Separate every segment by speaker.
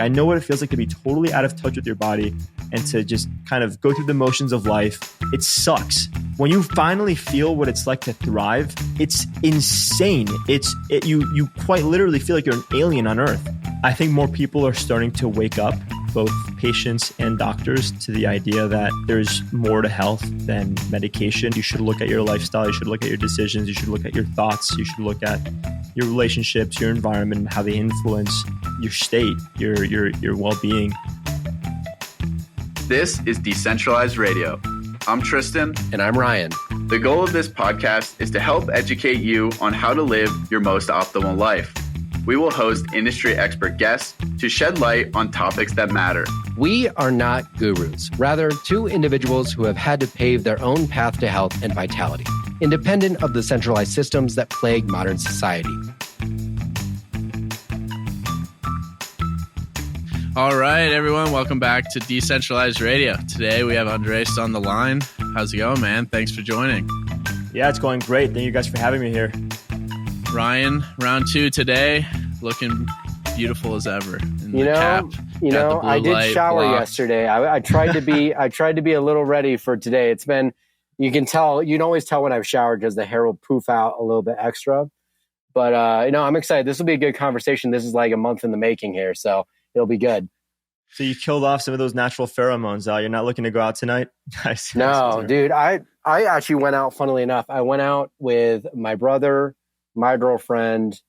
Speaker 1: I know what it feels like to be totally out of touch with your body and to just kind of go through the motions of life. It sucks. When you finally feel what it's like to thrive, it's insane. You quite literally feel like you're an alien on Earth. I think more people are starting to wake up, both patients and doctors, to the idea that there's more to health than medication. You should look at your lifestyle. You should look at your decisions. You should look at your thoughts. You should look at your relationships, your environment, and how they influence your state, your well-being.
Speaker 2: This is Decentralized Radio. I'm Tristan.
Speaker 3: And I'm Ryan.
Speaker 2: The goal of this podcast is to help educate you on how to live your most optimal life. We will host industry expert guests to shed light on topics that matter.
Speaker 3: We are not gurus, rather two individuals who have had to pave their own path to health and vitality, independent of the centralized systems that plague modern society.
Speaker 4: All right, everyone, welcome back to Decentralized Radio. Today we have Andres on the line. How's it going, man? Thanks for joining.
Speaker 1: Yeah, it's going great. Thank you guys for having me here.
Speaker 4: Ryan, round two today, looking beautiful as ever.
Speaker 5: I did shower yesterday. I tried to be a little ready for today. It's been, you can always tell when I've showered because the hair will poof out a little bit extra. But I'm excited. This will be a good conversation. This is like a month in the making here, so it'll be good.
Speaker 1: So you killed off some of those natural pheromones. You're not looking to go out tonight?
Speaker 5: No, dude. I actually went out. Funnily enough, I went out with my brother, my girlfriend,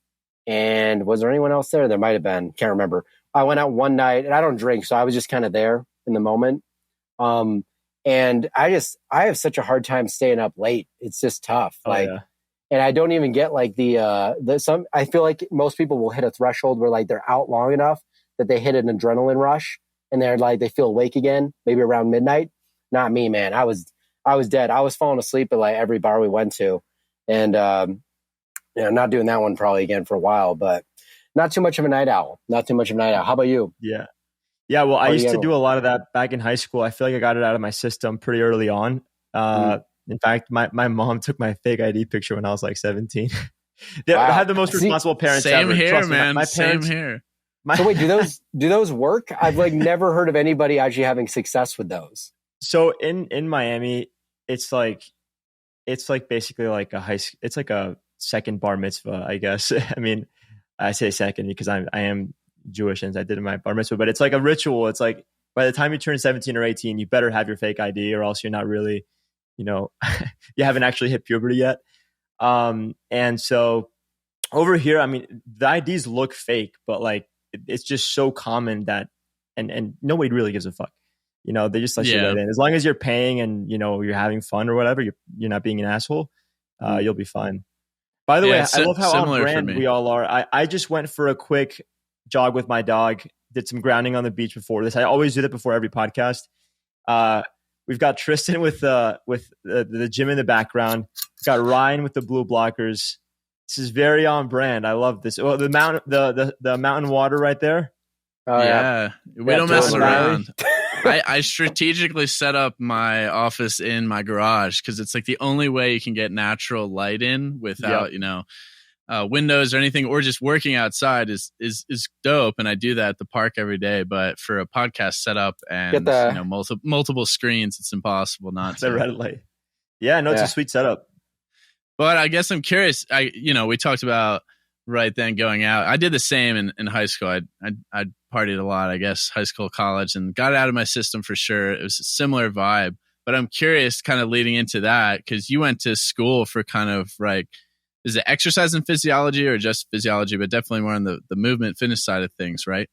Speaker 5: and was there anyone else there? There might have been. Can't remember. I went out one night, and I don't drink, so I was just kind of there in the moment. And I have such a hard time staying up late. It's just tough. And I don't even get like I feel like most people will hit a threshold where like they're out long enough that they hit an adrenaline rush and they're like, they feel awake again, maybe around midnight. Not me, man. I was dead. I was falling asleep at like every bar we went to. And, not doing that one probably again for a while, but not too much of a night owl. How about you?
Speaker 1: Yeah. Yeah. Well, I used to do a lot of that back in high school. I feel like I got it out of my system pretty early on. In fact, my mom took my fake ID picture when I was like 17. I had the most responsible parents ever.
Speaker 4: Same here,
Speaker 1: Trust me,
Speaker 4: man.
Speaker 1: my parents,
Speaker 4: Same here.
Speaker 5: So wait, do those work? I've like never heard of anybody actually having success with those.
Speaker 1: So in Miami, it's like basically like it's like a second bar mitzvah, I guess. I mean, I say second because I am Jewish and I did my bar mitzvah, but it's like a ritual. It's like by the time you turn 17 or 18, you better have your fake ID or else you're not really, you haven't actually hit puberty yet. And so over here, I mean, the IDs look fake, but like it's just so common that, and nobody really gives a fuck. They just let you let in. As long as you're paying and, you're having fun or whatever, you're not being an asshole, you'll be fine. By the way, I love how on brand we all are. I just went for a quick jog with my dog, did some grounding on the beach before this. I always do that before every podcast. We've got Tristan with the gym in the background. We've got Ryan with the blue blockers. This is very on brand. I love this. Oh, the mountain water right there.
Speaker 4: Oh, yeah. We don't mess around. I strategically set up my office in my garage because it's like the only way you can get natural light in without, windows or anything, or just working outside is dope. And I do that at the park every day. But for a podcast setup and multiple screens, it's impossible not to.
Speaker 1: The red light. Yeah, no, it's a sweet setup.
Speaker 4: But I guess I'm curious. We talked about right then going out. I did the same in high school. I partied a lot, I guess, high school, college, and got it out of my system for sure. It was a similar vibe. But I'm curious, kind of leading into that, because you went to school for kind of like, is it exercise and physiology or just physiology, but definitely more on the movement fitness side of things, right?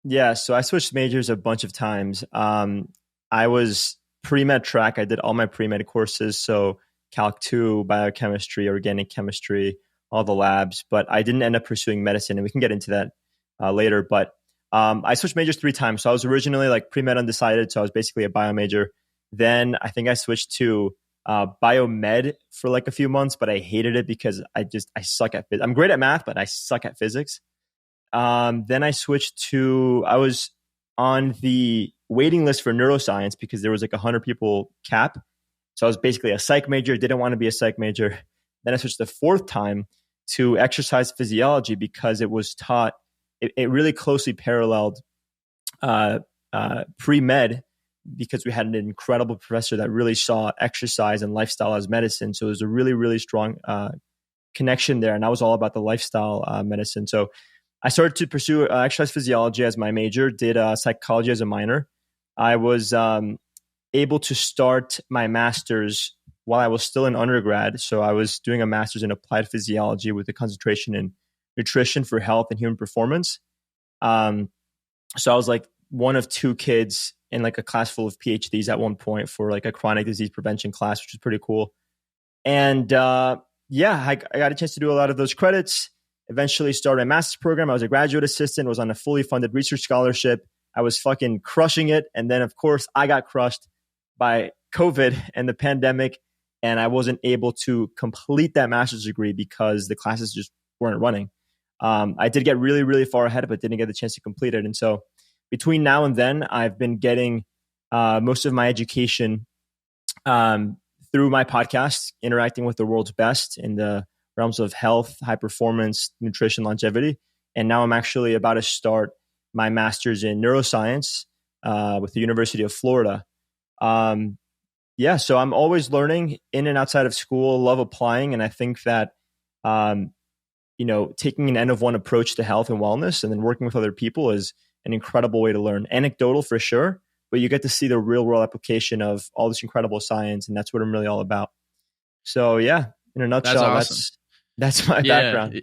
Speaker 1: Yeah. So I switched majors a bunch of times. I was pre-med track. I did all my pre-med courses. So Calc 2, biochemistry, organic chemistry, all the labs, but I didn't end up pursuing medicine, and we can get into that later. But I switched majors 3 times. So I was originally like pre-med undecided. So I was basically a bio major. Then I think I switched to biomed for like a few months, but I hated it because I suck at physics. I'm great at math, but I suck at physics. Then I switched I was on the waiting list for neuroscience because there was like 100 people cap. So I was basically a psych major, didn't want to be a psych major. Then I switched the 4th time to exercise physiology because it was taught, it really closely paralleled pre-med, because we had an incredible professor that really saw exercise and lifestyle as medicine. So there's a really, really strong connection there. And I was all about the lifestyle medicine. So I started to pursue exercise physiology as my major, did psychology as a minor. I was able to start my master's while I was still in undergrad. So I was doing a master's in applied physiology with a concentration in nutrition for health and human performance. So I was like one of two kids in like a class full of PhDs at one point for like a chronic disease prevention class, which was pretty cool. And I got a chance to do a lot of those credits. Eventually started a master's program. I was a graduate assistant, was on a fully funded research scholarship. I was fucking crushing it. And then, of course, I got crushed by COVID and the pandemic, and I wasn't able to complete that master's degree because the classes just weren't running. I did get really, really far ahead, but didn't get the chance to complete it. And so between now and then, I've been getting most of my education through my podcast, interacting with the world's best in the realms of health, high performance, nutrition, longevity. And now I'm actually about to start my master's in neuroscience with the University of Florida. So I'm always learning in and outside of school, love applying. And I think that, taking an N of one approach to health and wellness and then working with other people is an incredible way to learn. Anecdotal for sure, but you get to see the real world application of all this incredible science. And that's what I'm really all about. So yeah, in a nutshell,
Speaker 4: that's awesome.
Speaker 1: That's my background.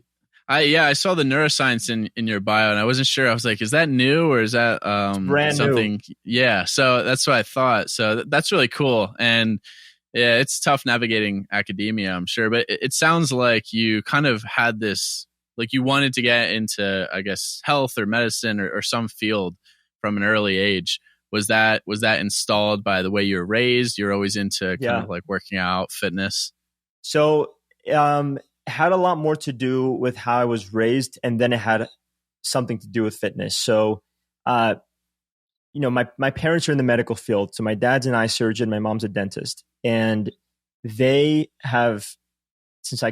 Speaker 4: I saw the neuroscience in your bio, and I wasn't sure. I was like, is that new or is that
Speaker 1: brand
Speaker 4: something
Speaker 1: new?
Speaker 4: Yeah, so that's what I thought. So that's really cool. And yeah, it's tough navigating academia, I'm sure, but it sounds like you kind of had this, like you wanted to get into, I guess, health or medicine or some field from an early age. Was that installed by the way you were raised? You're always into kind of like working out, fitness.
Speaker 1: So had a lot more to do with how I was raised, and then it had something to do with fitness. So, my parents are in the medical field. So my dad's an eye surgeon, my mom's a dentist, and they have, since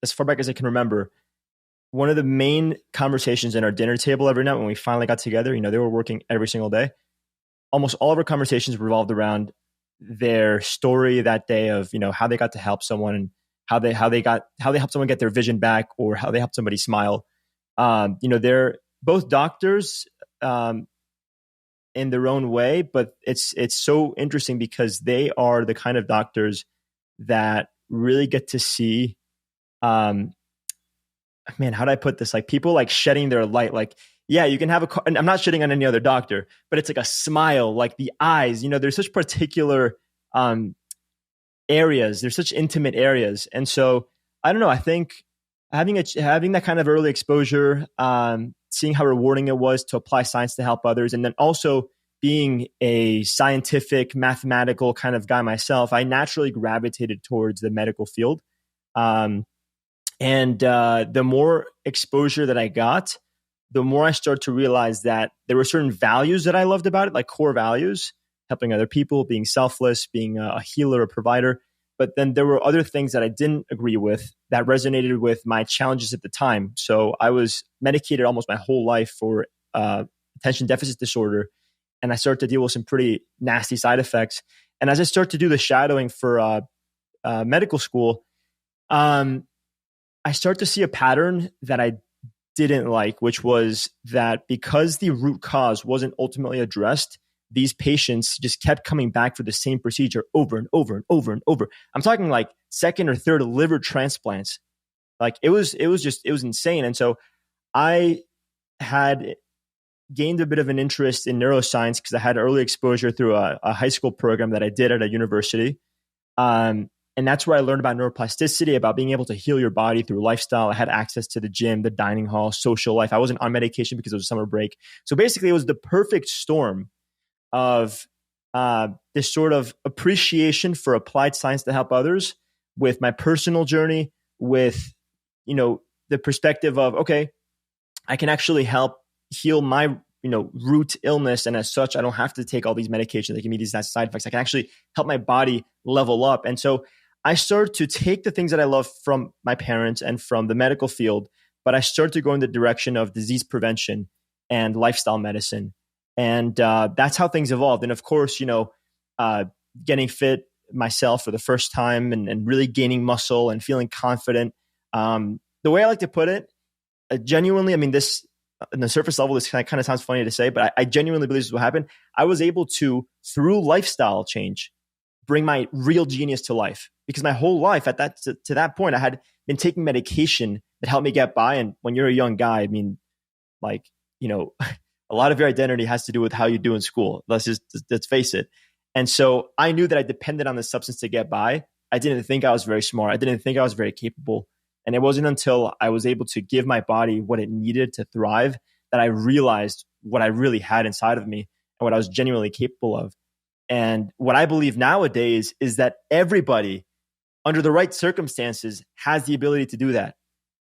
Speaker 1: as far back as I can remember, one of the main conversations in our dinner table every night when we finally got together, they were working every single day. Almost all of our conversations revolved around their story that day of, how they got to help someone and how they helped someone get their vision back, or how they helped somebody smile. They're both doctors in their own way, but it's so interesting because they are the kind of doctors that really get to see, how do I put this? Like people like shedding their light. Like, yeah, you can have and I'm not shitting on any other doctor, but it's like a smile, like the eyes, there's such particular, areas. They're such intimate areas. And so I don't know, I think having that kind of early exposure, seeing how rewarding it was to apply science to help others, and then also being a scientific, mathematical kind of guy myself, I naturally gravitated towards the medical field. And the more exposure that I got, the more I started to realize that there were certain values that I loved about it, like core values, helping other people, being selfless, being a healer, a provider. But then there were other things that I didn't agree with that resonated with my challenges at the time. So I was medicated almost my whole life for attention deficit disorder. And I started to deal with some pretty nasty side effects. And as I started to do the shadowing for medical school, I started to see a pattern that I didn't like, which was that because the root cause wasn't ultimately addressed, these patients just kept coming back for the same procedure over and over and over and over. I'm talking like second or third liver transplants. Like it was insane. And so I had gained a bit of an interest in neuroscience because I had early exposure through a high school program that I did at a university. And that's where I learned about neuroplasticity, about being able to heal your body through lifestyle. I had access to the gym, the dining hall, social life. I wasn't on medication because it was summer break. So basically it was the perfect storm of this sort of appreciation for applied science to help others with my personal journey, with, the perspective of, okay, I can actually help heal my, root illness. And as such, I don't have to take all these medications that give me these side effects. I can actually help my body level up. And so I started to take the things that I love from my parents and from the medical field, but I started to go in the direction of disease prevention and lifestyle medicine. And that's how things evolved. And of course, getting fit myself for the first time and really gaining muscle and feeling confident. The way I like to put it, genuinely, I mean, this on the surface level, this kind of sounds funny to say, but I genuinely believe this is what happened. I was able to, through lifestyle change, bring my real genius to life, because my whole life to that point, I had been taking medication that helped me get by. And when you're a young guy, I mean, like, a lot of your identity has to do with how you do in school. Let's face it. And so I knew that I depended on the substance to get by. I didn't think I was very smart. I didn't think I was very capable. And it wasn't until I was able to give my body what it needed to thrive that I realized what I really had inside of me and what I was genuinely capable of. And what I believe nowadays is that everybody, under the right circumstances, has the ability to do that,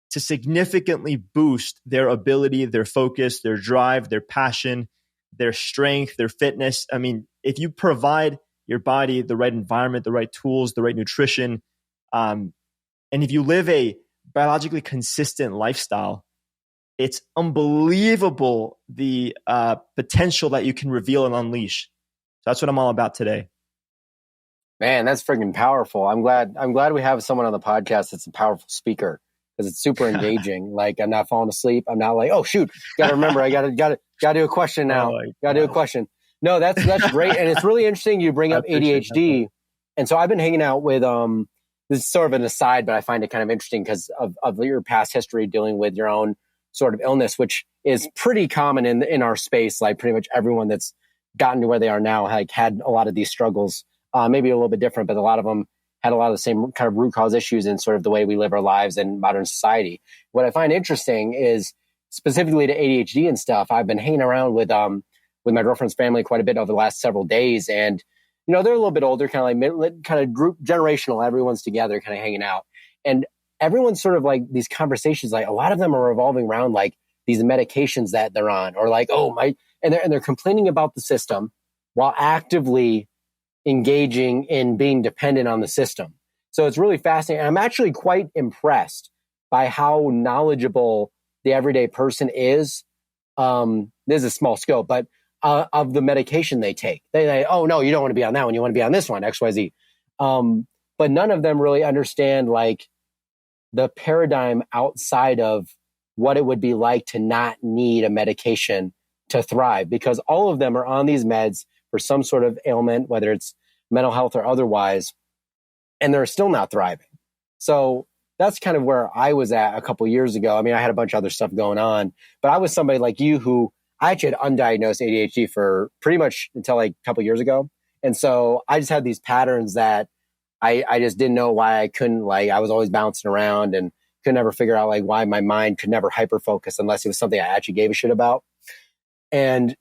Speaker 1: to significantly boost their ability, their focus, their drive, their passion, their strength, their fitness. I mean, if you provide your body the right environment, the right tools, the right nutrition, and if you live a biologically consistent lifestyle, it's unbelievable the potential that you can reveal and unleash. So that's what I'm all about today.
Speaker 5: Man, that's freaking powerful. I'm glad we have someone on the podcast that's a powerful speaker, because it's super engaging. Like, I'm not falling asleep. I'm not like, oh shoot, got to remember, I got to do a question now. Got to do a question. No, that's great, and it's really interesting. You bring up ADHD, and so I've been hanging out with This is sort of an aside, but I find it kind of interesting because of your past history dealing with your own sort of illness, which is pretty common in our space. Like, pretty much everyone that's gotten to where they are now had a lot of these struggles. Maybe a little bit different, but a lot of them had a lot of the same kind of root cause issues in sort of the way we live our lives in modern society. What I find interesting is, specifically to ADHD and stuff, I've been hanging around with my girlfriend's family quite a bit over the last several days. And, they're a little bit older, kind of group generational. Everyone's together kind of hanging out. And everyone's sort of like these conversations, like a lot of them are revolving around like these medications that they're on, or like, and they're complaining about the system while actively engaging in being dependent on the system. So it's really fascinating. I'm actually quite impressed by how knowledgeable the everyday person is. This is a small scope, but of the medication they take. They, oh no, you don't want to be on that one. You want to be on this one, XYZ. But none of them really understand like the paradigm outside of what it would be like to not need a medication to thrive, because all of them are on these meds for some sort of ailment, whether it's mental health or otherwise, and they're still not thriving. So that's kind of where I was at a couple years ago. I mean, I had a bunch of other stuff going on, but I was somebody like you who I actually had undiagnosed ADHD for pretty much until like a couple years ago. And so I just had these patterns that I just didn't know why I couldn't, like, I was always bouncing around and could never figure out like why my mind could never hyper focus unless it was something I actually gave a shit about. And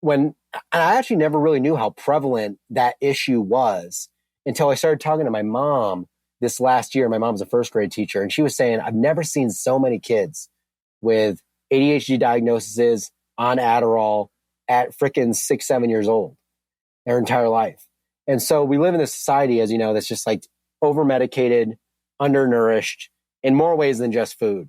Speaker 5: I actually never really knew how prevalent that issue was until I started talking to my mom this last year. My mom's a first grade teacher, and she was saying, I've never seen so many kids with ADHD diagnoses on Adderall at freaking 6-7 years old, their entire life. And so we live in a society, as you know, that's just like over medicated, undernourished in more ways than just food.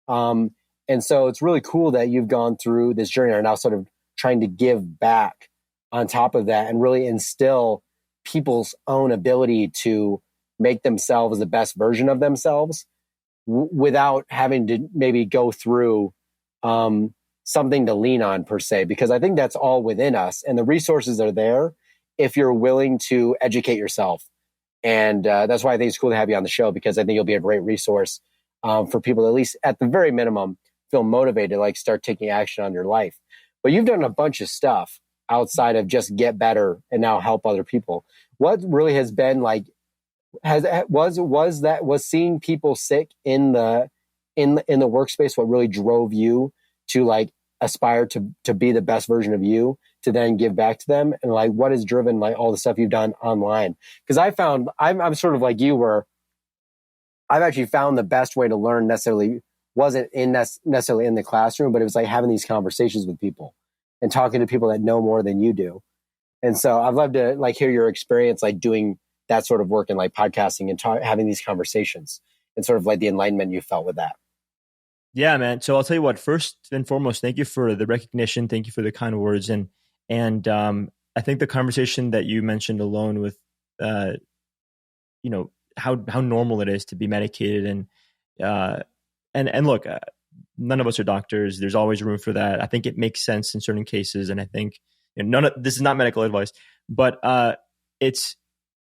Speaker 5: And so it's really cool that you've gone through this journey and are now sort of trying to give back on top of that and really instill people's own ability to make themselves the best version of themselves without having to maybe go through something to lean on per se, because I think that's all within us and the resources are there if you're willing to educate yourself. And that's why I think it's cool to have you on the show, because I think you'll be a great resource for people, at least at the very minimum, feel motivated, like start taking action on your life. But you've done a bunch of stuff outside of just get better and now help other people. What really has been like, was seeing people sick in the workspace what really drove you to like aspire to be the best version of you, to then give back to them? And like, what has driven like all the stuff you've done online? Because I found I'm sort of like you, where I've actually found the best way to learn necessarily wasn't necessarily in the classroom, but it was like having these conversations with people and talking to people that know more than you do. And so I'd love to like hear your experience, like doing that sort of work and like podcasting and having these conversations and sort of like the enlightenment you felt with that.
Speaker 1: Yeah, man. So I'll tell you what, first and foremost, thank you for the recognition. Thank you for the kind words. And I think the conversation that you mentioned alone with, uh, how normal it is to be medicated uh, and look, none of us are doctors. There's always room for that. I think it makes sense in certain cases. And I think this is not medical advice, but it's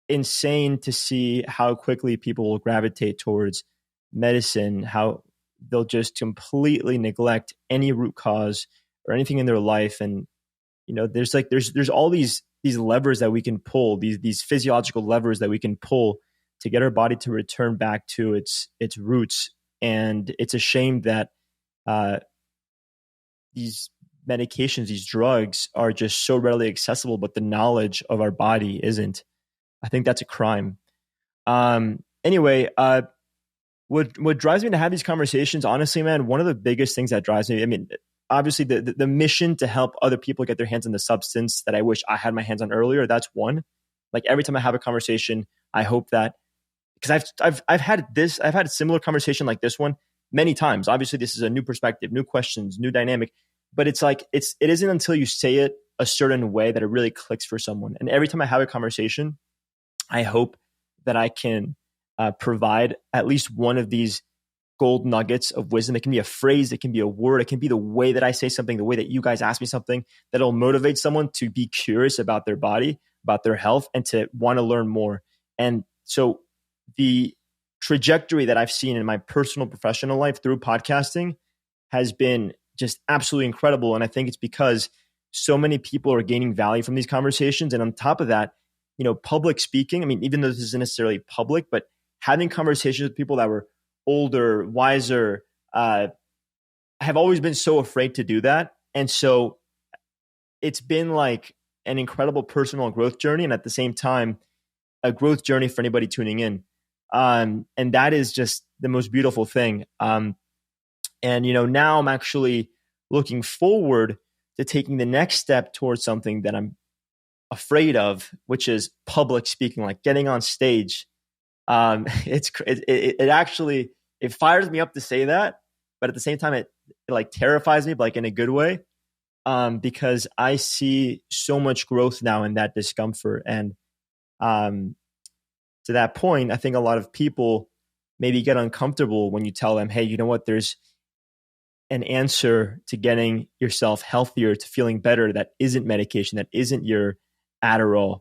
Speaker 1: insane to see how quickly people will gravitate towards medicine, how they'll just completely neglect any root cause or anything in their life. And, there's all these levers that we can pull, these physiological levers that we can pull to get our body to return back to its roots. And it's a shame that these medications, these drugs are just so readily accessible, but the knowledge of our body isn't. I think that's a crime. Anyway, what drives me to have these conversations, honestly, man, one of the biggest things that drives me, I mean, obviously the mission to help other people get their hands on the substance that I wish I had my hands on earlier. That's one. Like every time I have a conversation, I hope that, because I've had a similar conversation like this one many times. Obviously, this is a new perspective, new questions, new dynamic, but it's like, it isn't until you say it a certain way that it really clicks for someone. And every time I have a conversation, I hope that I can provide at least one of these gold nuggets of wisdom. It can be a phrase, it can be a word, it can be the way that I say something, the way that you guys ask me something that'll motivate someone to be curious about their body, about their health, and to want to learn more. And so the trajectory that I've seen in my personal professional life through podcasting has been just absolutely incredible. And I think it's because so many people are gaining value from these conversations. And on top of that, public speaking, I mean, even though this isn't necessarily public, but having conversations with people that were older, wiser, I have always been so afraid to do that. And so it's been like an incredible personal growth journey. And at the same time, a growth journey for anybody tuning in. And that is just the most beautiful thing. And, now I'm actually looking forward to taking the next step towards something that I'm afraid of, which is public speaking, like getting on stage. It actually fires me up to say that, but at the same time, it like terrifies me, but like in a good way, because I see so much growth now in that discomfort. And to that point, I think a lot of people maybe get uncomfortable when you tell them, hey, you know what, there's an answer to getting yourself healthier, to feeling better, that isn't medication, that isn't your Adderall,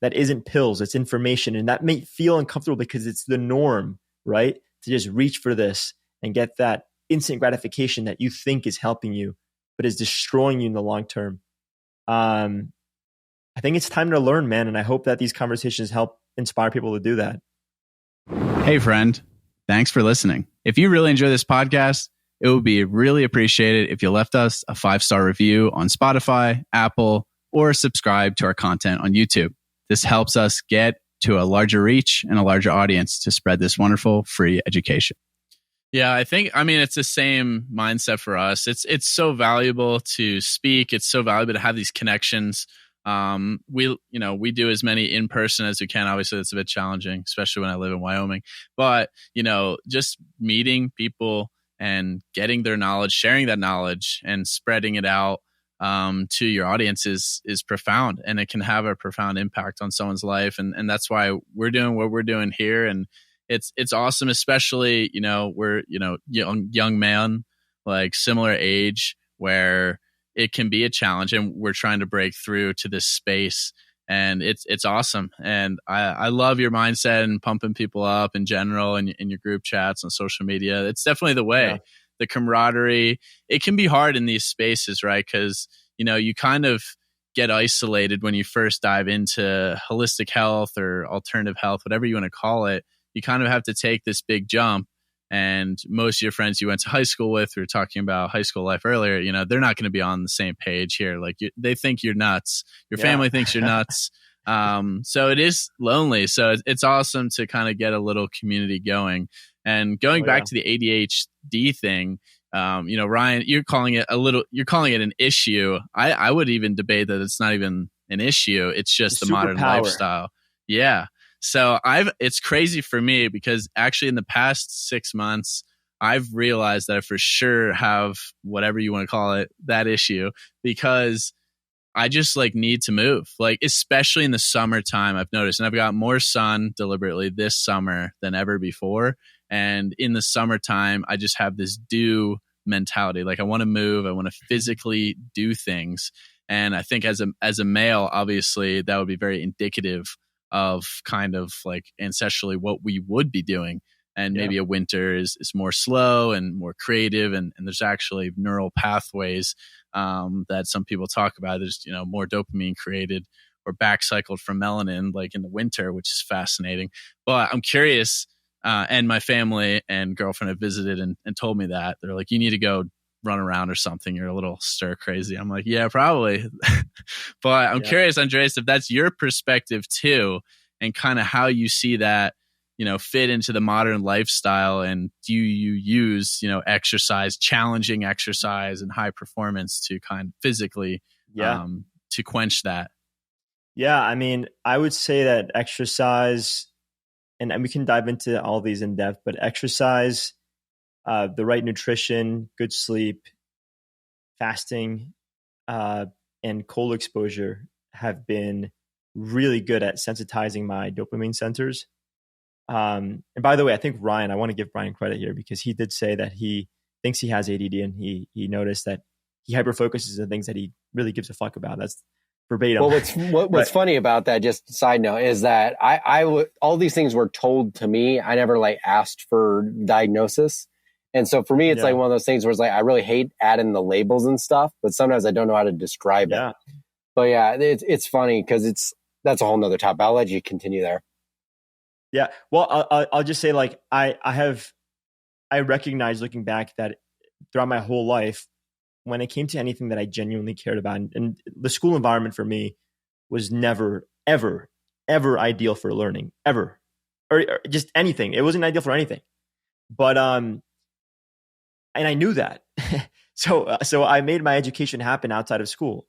Speaker 1: that isn't pills, it's information. And that may feel uncomfortable because it's the norm, right? To just reach for this and get that instant gratification that you think is helping you, but is destroying you in the long term. I think it's time to learn, man. And I hope that these conversations help inspire people to do that.
Speaker 4: Hey, friend. Thanks for listening. If you really enjoy this podcast, it would be really appreciated if you left us a 5-star review on Spotify, Apple, or subscribe to our content on YouTube. This helps us get to a larger reach and a larger audience to spread this wonderful free education. Yeah, I mean, it's the same mindset for us. It's so valuable to speak. It's so valuable to have these connections. We do as many in person as we can. Obviously, it's a bit challenging, especially when I live in Wyoming. But, just meeting people and getting their knowledge, sharing that knowledge and spreading it out to your audience is profound, and it can have a profound impact on someone's life. And that's why we're doing what we're doing here. And it's awesome, especially, we're, young man, like similar age, where it can be a challenge and we're trying to break through to this space. And it's awesome. And I love your mindset and pumping people up in general and in your group chats on social media. It's definitely the way. Yeah. The camaraderie, it can be hard in these spaces, right? Because, you kind of get isolated when you first dive into holistic health or alternative health, whatever you want to call it. You kind of have to take this big jump. And most of your friends you went to high school with, we were talking about high school life earlier, they're not going to be on the same page here. Like they think you're nuts. Your family thinks you're nuts. So it is lonely. So it's awesome to kind of get a little community going. And going back to the ADHD thing, Ryan, you're calling it an issue. I would even debate that it's not even an issue. It's just the modern lifestyle. Yeah. So it's crazy for me because actually in the past 6 months, I've realized that I for sure have whatever you want to call it, that issue, because I just like need to move, like, especially in the summertime. I've noticed, and I've got more sun deliberately this summer than ever before. And in the summertime, I just have this do mentality. Like, I want to move. I want to physically do things. And I think as a male, obviously that would be very indicative of kind of like ancestrally what we would be doing. And maybe a winter is more slow and more creative. And there's actually neural pathways that some people talk about. There's, more dopamine created or backcycled from melanin, like in the winter, which is fascinating. But I'm curious, and my family and girlfriend have visited and told me that. They're like, you need to go run around or something. You're a little stir crazy. I'm like, yeah, probably. But I'm curious, Andres, if that's your perspective too, and kind of how you see that, fit into the modern lifestyle. And do you use, exercise, challenging exercise and high performance to kind of physically, to quench that?
Speaker 1: Yeah. I mean, I would say that exercise, and we can dive into all these in depth, but exercise, the right nutrition, good sleep, fasting, and cold exposure have been really good at sensitizing my dopamine centers. And by the way, I think I want to give Ryan credit here, because he did say that he thinks he has ADD, and he noticed that he hyperfocuses on things that he really gives a fuck about. That's verbatim.
Speaker 5: Well, what's funny about that, just side note, is that all these things were told to me. I never like asked for diagnosis. And so for me, it's like one of those things where it's like, I really hate adding the labels and stuff, but sometimes I don't know how to describe it. But yeah, it's funny because that's a whole nother topic. I'll let you continue there.
Speaker 1: Yeah. Well, I'll just say, like, I recognize looking back that throughout my whole life, when it came to anything that I genuinely cared about, and the school environment for me was never, ever, ever ideal for learning, ever, or just anything. It wasn't ideal for anything. But, and I knew that. So I made my education happen outside of school.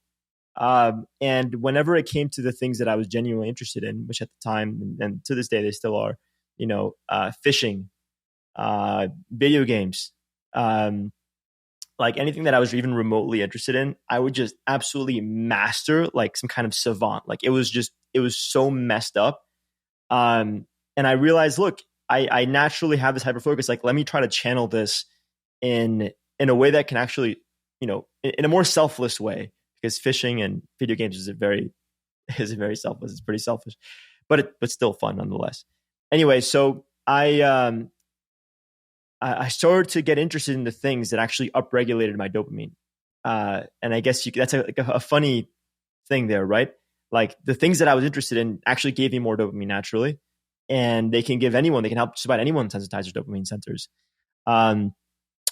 Speaker 1: And whenever it came to the things that I was genuinely interested in, which at the time, and to this day, they still are, fishing, video games, like anything that I was even remotely interested in, I would just absolutely master, like some kind of savant. Like it was so messed up. And I realized, look, I naturally have this hyperfocus. Like, let me try to channel this in a way that can actually, in a more selfless way, because fishing and video games is very selfless. It's pretty selfish, but still fun nonetheless. Anyway, so I started to get interested in the things that actually upregulated my dopamine. And I guess that's a funny thing there, right? Like the things that I was interested in actually gave me more dopamine naturally, and they can help just about anyone sensitize their dopamine centers.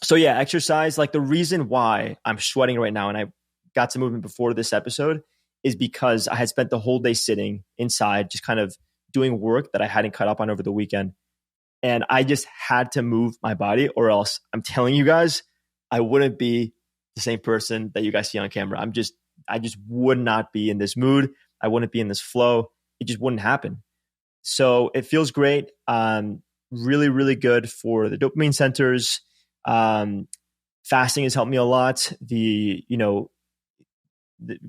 Speaker 1: So yeah, exercise, like the reason why I'm sweating right now and I got some movement before this episode is because I had spent the whole day sitting inside, just kind of doing work that I hadn't caught up on over the weekend. And I just had to move my body, or else I'm telling you guys, I wouldn't be the same person that you guys see on camera. I just would not be in this mood. I wouldn't be in this flow. It just wouldn't happen. So it feels great. Really, really good for the dopamine centers. Fasting has helped me a lot.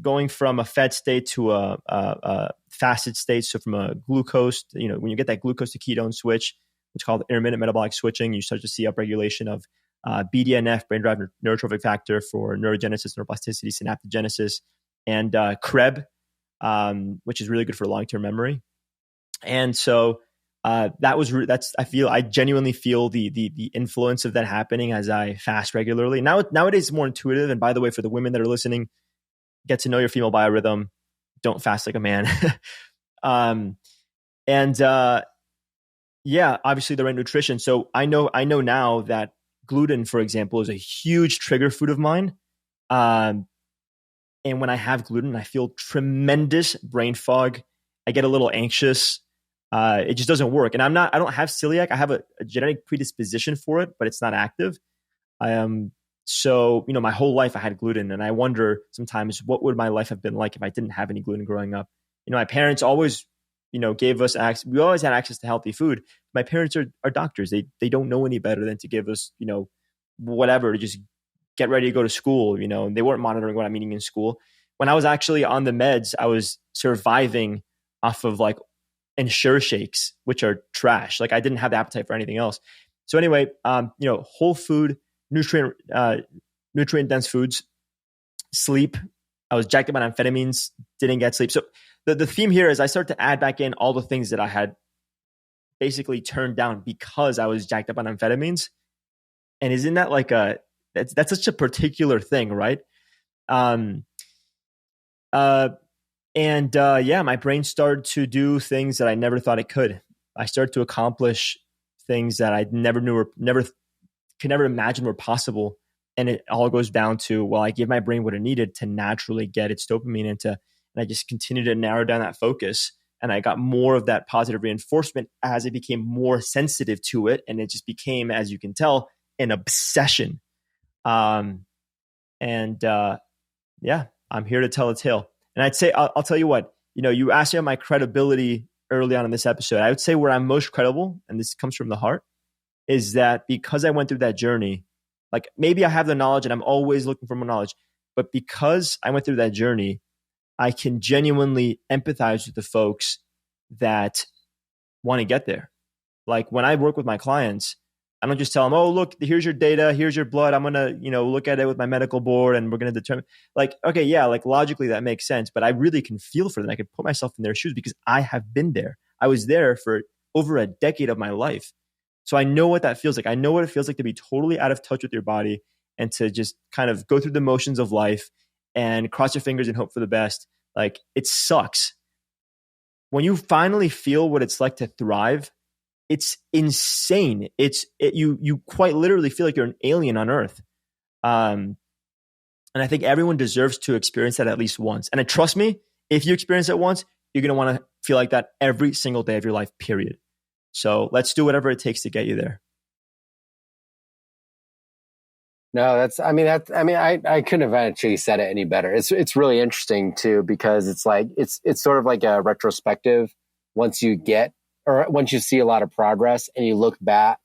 Speaker 1: Going from a fed state to a fasted state. So from a glucose, when you get that glucose to ketone switch, it's called intermittent metabolic switching, you start to see upregulation of BDNF, brain-derived neurotrophic factor for neurogenesis, neuroplasticity, synaptogenesis, and CREB, which is really good for long-term memory. And so I genuinely feel the influence of that happening as I fast regularly. Nowadays it's more intuitive. And by the way, for the women that are listening, get to know your female biorhythm. Don't fast like a man. Yeah, obviously the right nutrition. So I know now that gluten, for example, is a huge trigger food of mine. And when I have gluten, I feel tremendous brain fog. I get a little anxious. It just doesn't work. And I don't have celiac. I have a genetic predisposition for it, but it's not active. So, my whole life I had gluten, and I wonder sometimes what would my life have been like if I didn't have any gluten growing up. My parents always, gave us access. We always had access to healthy food. My parents are doctors. They don't know any better than to give us, whatever to just get ready to go to school. They weren't monitoring what I'm eating in school. When I was actually on the meds, I was surviving off of like Ensure shakes, which are trash. Like I didn't have the appetite for anything else. So anyway, whole food, nutrient dense foods, sleep. I was jacked up on amphetamines, didn't get sleep. So the theme here is I start to add back in all the things that I had basically turned down because I was jacked up on amphetamines. And isn't that like that's such a particular thing, right? My brain started to do things that I never thought it could. I started to accomplish things that I could never imagine were possible. And it all goes down to, well, I give my brain what it needed to naturally get its dopamine and I just continued to narrow down that focus. And I got more of that positive reinforcement as it became more sensitive to it. And it just became, as you can tell, an obsession. I'm here to tell a tale. And I'd say, I'll tell you what, you asked me about my credibility early on in this episode. I would say where I'm most credible, and this comes from the heart, is that because I went through that journey, like maybe I have the knowledge and I'm always looking for more knowledge, but because I went through that journey, I can genuinely empathize with the folks that want to get there. Like when I work with my clients, I don't just tell them, oh, look, here's your data, here's your blood. I'm going to, look at it with my medical board and we're going to determine like, okay, yeah, like logically that makes sense, but I really can feel for them. I can put myself in their shoes because I have been there. I was there for over a decade of my life. So I know what that feels like. I know what it feels like to be totally out of touch with your body and to just kind of go through the motions of life and cross your fingers and hope for the best. Like it sucks. When you finally feel what it's like to thrive, it's insane. You quite literally feel like you're an alien on earth. And I think everyone deserves to experience that at least once. And trust me, if you experience it once, you're going to want to feel like that every single day of your life, period. So let's do whatever it takes to get you there.
Speaker 5: No, I couldn't have actually said it any better. It's really interesting too, because it's like, it's sort of like a retrospective once you see a lot of progress and you look back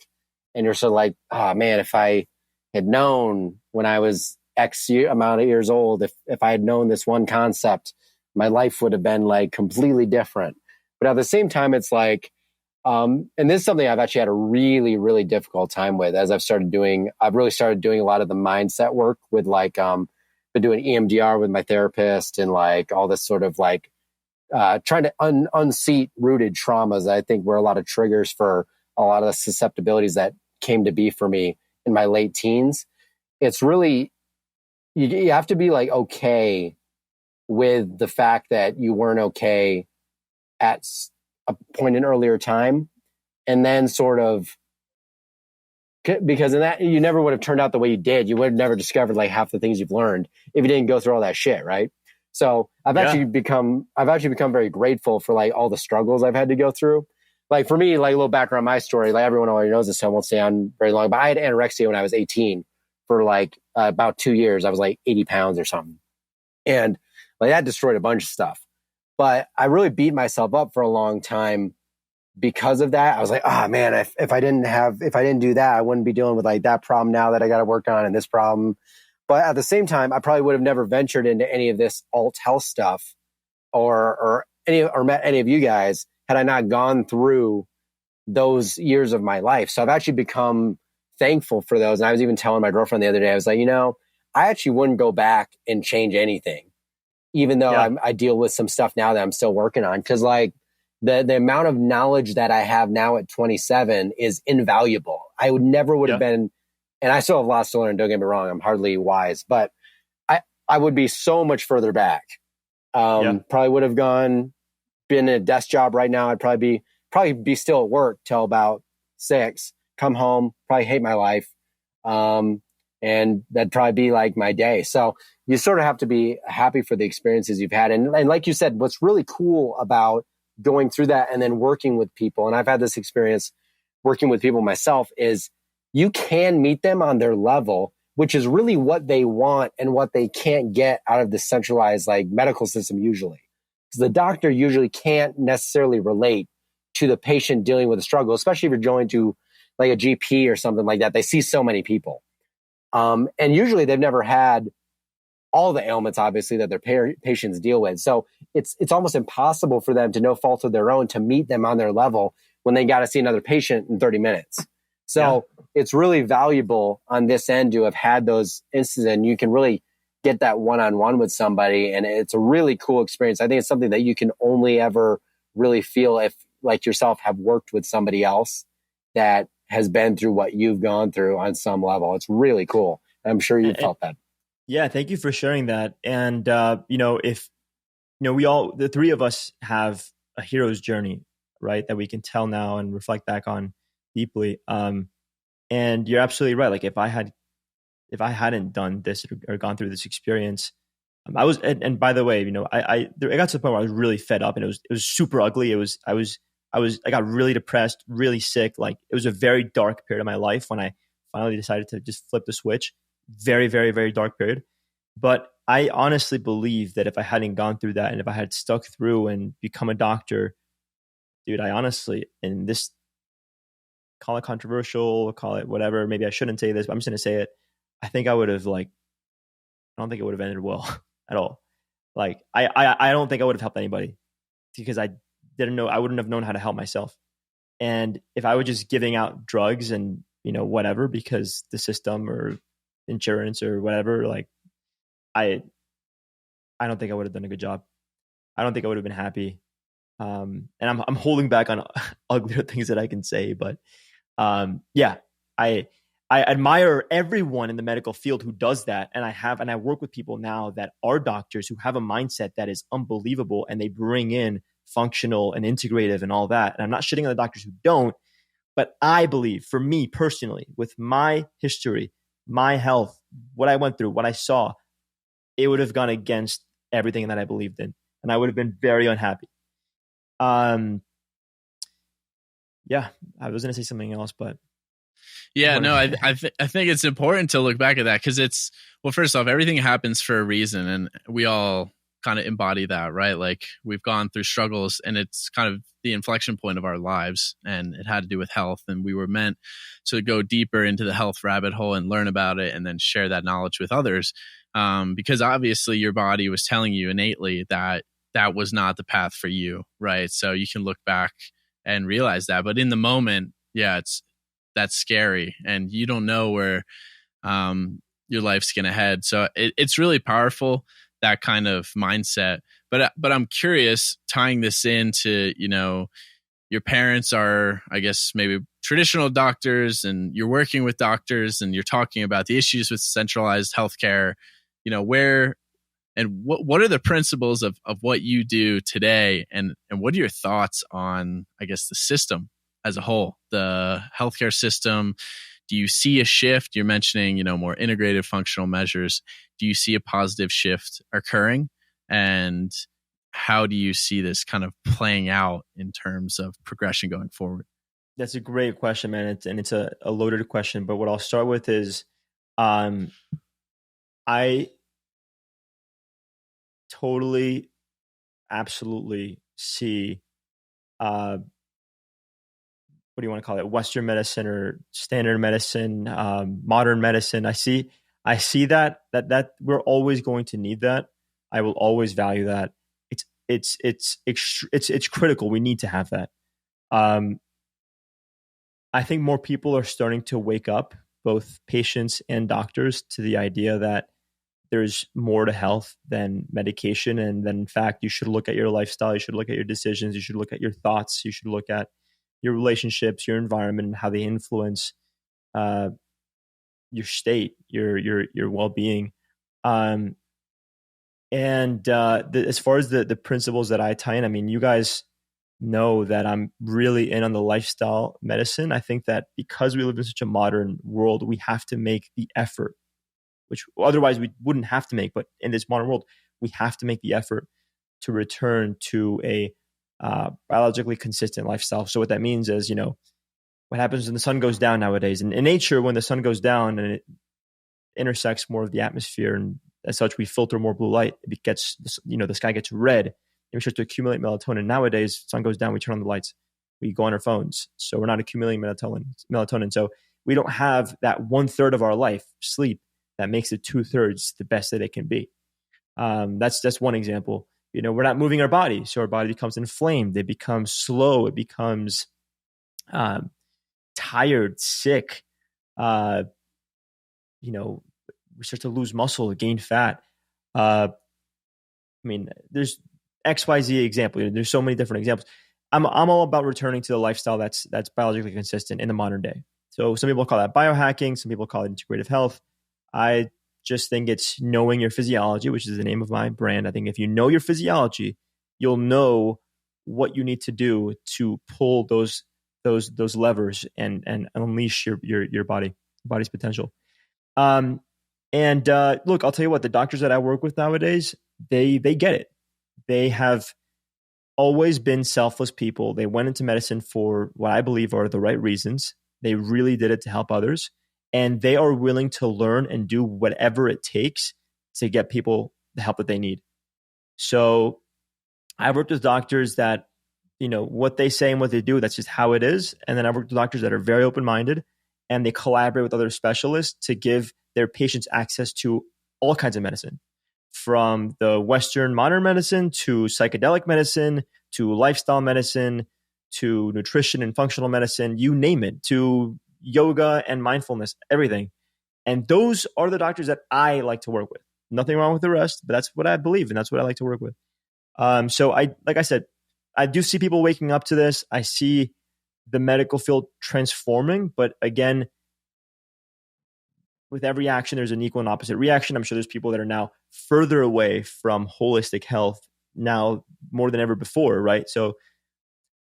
Speaker 5: and you're sort of like, oh man, if I had known when I was X amount of years old, if I had known this one concept, my life would have been like completely different. But at the same time, it's like, and this is something I've actually had a really, really difficult time with as I've really started doing a lot of the mindset work with like, been doing EMDR with my therapist and like all this sort of like, trying to unseat rooted traumas. I think were a lot of triggers for a lot of the susceptibilities that came to be for me in my late teens. It's really, you have to be like, okay with the fact that you weren't okay at a point in earlier time. And then sort of, because in that, you never would have turned out the way you did. You would have never discovered like half the things you've learned if you didn't go through all that shit. Right. So I've actually become very grateful for like all the struggles I've had to go through. Like for me, like a little background on my story, like everyone already knows this, so I won't stay on very long, but I had anorexia when I was 18 for like about 2 years. I was like 80 pounds or something. And like that destroyed a bunch of stuff. But I really beat myself up for a long time because of that. I was like, oh man, if I didn't do that, I wouldn't be dealing with like that problem now that I got to work on and this problem. But at the same time, I probably would have never ventured into any of this alt health stuff or met any of you guys had I not gone through those years of my life. So I've actually become thankful for those. And I was even telling my girlfriend the other day, I was like, I actually wouldn't go back and change anything, even though I deal with some stuff now that I'm still working on. Cause like the amount of knowledge that I have now at 27 is invaluable. I would have been, and I still have lots to learn. Don't get me wrong. I'm hardly wise, but I would be so much further back. Probably would have been in a desk job right now. I'd probably be still at work till about 6, come home, probably hate my life. And that'd probably be like my day. So you sort of have to be happy for the experiences you've had. And like you said, what's really cool about going through that and then working with people, and I've had this experience working with people myself, is you can meet them on their level, which is really what they want and what they can't get out of the centralized like medical system usually. because the doctor usually can't necessarily relate to the patient dealing with a struggle, especially if you're going to like a GP or something like that. They see so many people. And usually they've never had all the ailments, obviously, that their patients deal with. So it's almost impossible for them, to no fault of their own, to meet them on their level when they got to see another patient in 30 minutes. So it's really valuable on this end to have had those instances, and you can really get that one-on-one with somebody. And it's a really cool experience. I think it's something that you can only ever really feel if, like yourself, have worked with somebody else that has been through what you've gone through on some level. It's really cool. I'm sure you felt that.
Speaker 1: Yeah. Thank you for sharing that. And, we all, the three of us, have a hero's journey, right? That we can tell now and reflect back on deeply. And you're absolutely right. Like if I hadn't done this or gone through this experience, I was, and by the way, I got to the point where I was really fed up, and it was super ugly. I got really depressed, really sick. Like it was a very dark period of my life when I finally decided to just flip the switch. Very, very, very dark period. But I honestly believe that if I hadn't gone through that, and if I had stuck through and become a doctor, dude, I honestly, and this, call it controversial, call it whatever, maybe I shouldn't say this, but I'm just going to say it. I think I would have I don't think it would have ended well at all. Like I don't think I would have helped anybody, because I wouldn't have known how to help myself. And if I was just giving out drugs and, whatever, because the system or insurance or whatever, like I don't think I would have done a good job. I don't think I would have been happy. And I'm holding back on uglier things that I can say, but I admire everyone in the medical field who does that. And I work with people now that are doctors who have a mindset that is unbelievable, and they bring in functional and integrative and all that. And I'm not shitting on the doctors who don't, but I believe, for me personally, with my history, my health, what I went through, what I saw, it would have gone against everything that I believed in, and I would have been very unhappy. Yeah, I was going to say something else, but
Speaker 4: yeah, no, I think it's important to look back at that, because first off, everything happens for a reason, and we all kind of embody that, right? Like we've gone through struggles, and it's kind of the inflection point of our lives, and it had to do with health, and we were meant to go deeper into the health rabbit hole and learn about it, and then share that knowledge with others, because obviously your body was telling you innately that was not the path for you, right? So you can look back and realize that, but in the moment, that's scary, and you don't know where your life's going to head. So it's really powerful, that kind of mindset. But I'm curious, tying this into, your parents are, I guess, maybe traditional doctors, and you're working with doctors, and you're talking about the issues with centralized healthcare, where and what are the principles of what you do today, and what are your thoughts on, I guess, the system as a whole, the healthcare system? Do you see a shift? You're mentioning, more integrated functional measures. Do you see a positive shift occurring? And how do you see this kind of playing out in terms of progression going forward?
Speaker 1: That's a great question, man. It's a loaded question. But what I'll start with is, I totally, absolutely see, what do you want to call it? Western medicine or standard medicine, modern medicine. I see that we're always going to need that. I will always value that. It's critical. We need to have that. I think more people are starting to wake up, both patients and doctors, to the idea that there's more to health than medication. And then, in fact, you should look at your lifestyle. You should look at your decisions. You should look at your thoughts. You should look at your relationships, your environment, and how they influence your state, your well-being. As far as the principles that I tie in, I mean, you guys know that I'm really in on the lifestyle medicine. I think that because we live in such a modern world, we have to make the effort, which otherwise we wouldn't have to make. But in this modern world, we have to make the effort to return to a biologically consistent lifestyle. So what that means is, what happens when the sun goes down nowadays. And in nature, when the sun goes down and it intersects more of the atmosphere, and as such, we filter more blue light, it gets, the sky gets red. and we start to accumulate melatonin. Nowadays, sun goes down, we turn on the lights, we go on our phones, so we're not accumulating melatonin. So we don't have that 1/3 of our life, sleep, that makes it 2/3 the best that it can be. That's one example. We're not moving our body, so our body becomes inflamed. It becomes slow. It becomes tired, sick. We start to lose muscle, gain fat. There's XYZ example. There's so many different examples. I'm all about returning to the lifestyle that's biologically consistent in the modern day. So some people call that biohacking. Some people call it integrative health. I just think it's knowing your physiology, which is the name of my brand. I think if you know your physiology, you'll know what you need to do to pull those levers and unleash your body's potential. Look, I'll tell you what, the doctors that I work with nowadays, they get it. They have always been selfless people. They went into medicine for what I believe are the right reasons. They really did it to help others. And they are willing to learn and do whatever it takes to get people the help that they need. So I've worked with doctors that, what they say and what they do, that's just how it is. And then I've worked with doctors that are very open-minded, and they collaborate with other specialists to give their patients access to all kinds of medicine, from the Western modern medicine to psychedelic medicine to lifestyle medicine to nutrition and functional medicine, you name it, to yoga and mindfulness, everything. And those are the doctors that I like to work with. Nothing wrong with the rest, but that's what I believe, and that's what I like to work with. So like I said, I do see people waking up to this. I see the medical field transforming, but again, with every action, there's an equal and opposite reaction. I'm sure there's people that are now further away from holistic health now more than ever before, right? So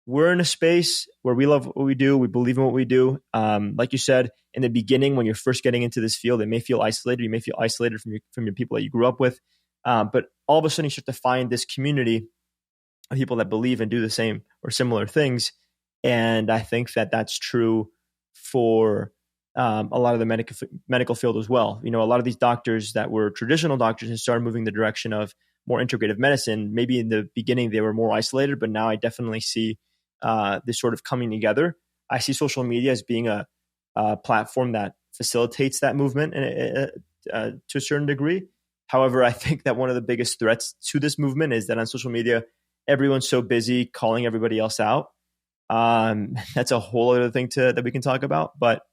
Speaker 1: we're in a space where we love what we do. We believe in what we do. Like you said, in the beginning, when you're first getting into this field, it may feel isolated. You may feel isolated from your people that you grew up with. But all of a sudden, you start to find this community of people that believe and do the same or similar things. And I think that that's true for a lot of the medical field as well. A lot of these doctors that were traditional doctors and started moving the direction of more integrative medicine. Maybe in the beginning they were more isolated, but now I definitely see this sort of coming together. I see social media as being a platform that facilitates that movement to a certain degree. However, I think that one of the biggest threats to this movement is that on social media, everyone's so busy calling everybody else out. That's a whole other thing that we can talk about. But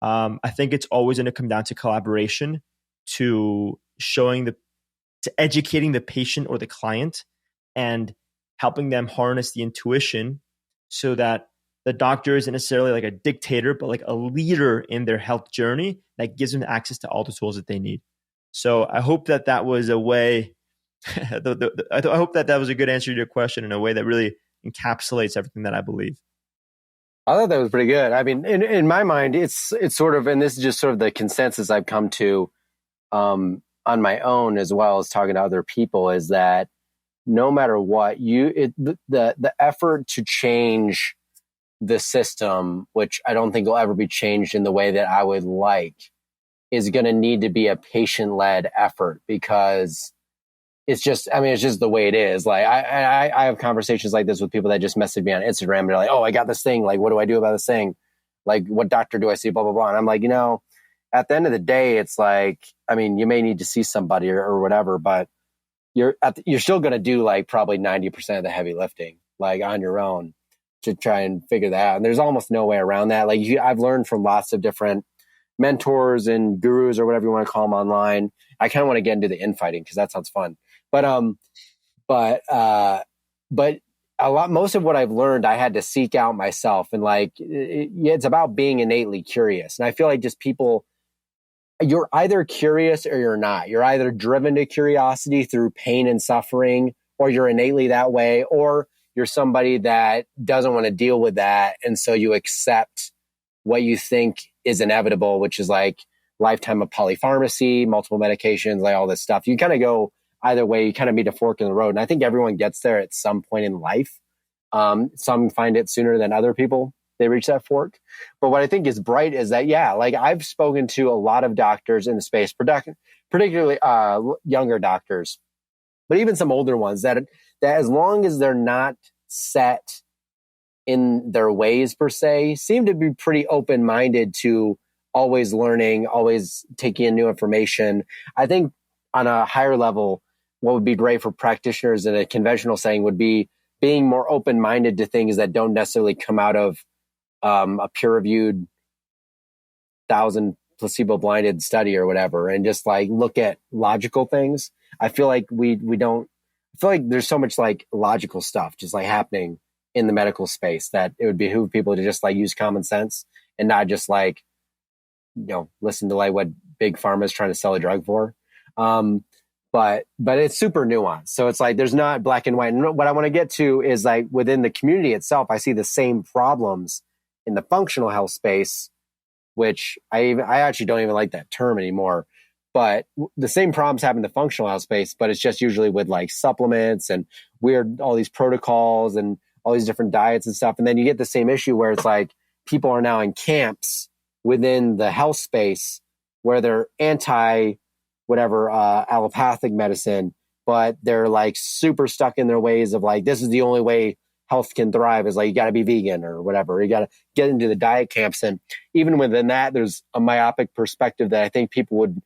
Speaker 1: I think it's always going to come down to collaboration, to educating the patient or the client and helping them harness the intuition so that the doctor isn't necessarily like a dictator, but like a leader in their health journey that gives them access to all the tools that they need. So I hope that was a way, I hope that was a good answer to your question in a way that really encapsulates everything that I believe.
Speaker 5: I thought that was pretty good. I mean, in my mind, it's sort of, and this is just sort of the consensus I've come to on my own, as well as talking to other people, is that no matter what, the effort to change the system, which I don't think will ever be changed in the way that I would like, is going to need to be a patient-led effort, because it's just the way it is. Like I have conversations like this with people that just message me on Instagram. And they're like, "Oh, I got this thing. Like, what do I do about this thing? Like, what doctor do I see? Blah, blah, blah." And I'm like, at the end of the day, it's like, you may need to see somebody or whatever, but you're still going to do like probably 90% of the heavy lifting, like on your own, to try and figure that out. And there's almost no way around that. Like I've learned from lots of different mentors and gurus or whatever you want to call them online. I kind of want to get into the infighting because that sounds fun. But most of what I've learned, I had to seek out myself, and it's about being innately curious. And I feel like just people, you're either curious or you're not. You're either driven to curiosity through pain and suffering, or you're innately that way, or you're somebody that doesn't want to deal with that. And so you accept what you think is inevitable, which is like lifetime of polypharmacy, multiple medications, like all this stuff. You kind of go either way. You kind of meet a fork in the road. And I think everyone gets there at some point in life. Some find it sooner than other people. They reach that fork. But what I think is bright is that, I've spoken to a lot of doctors in the space, particularly younger doctors. but even some older ones that as long as they're not set in their ways per se, seem to be pretty open-minded to always learning, always taking in new information. I think on a higher level, what would be great for practitioners in a conventional setting would be being more open-minded to things that don't necessarily come out of a peer-reviewed 1,000 placebo-blinded study or whatever, and just like look at logical things. I feel like we don't. I feel like there's so much like logical stuff just like happening in the medical space that it would behoove people to just like use common sense and not just like, listen to like what big pharma is trying to sell a drug for. But it's super nuanced. So it's like, there's not black and white. And what I want to get to is like within the community itself, I see the same problems in the functional health space, which I actually don't even like that term anymore. But the same problems happen in the functional health space, but it's just usually with like supplements and all these protocols and all these different diets and stuff. And then you get the same issue where it's like people are now in camps within the health space where they're anti whatever allopathic medicine, but they're like super stuck in their ways of like, this is the only way health can thrive, is like, you got to be vegan or whatever. You got to get into the diet camps. And even within that, there's a myopic perspective that I think people would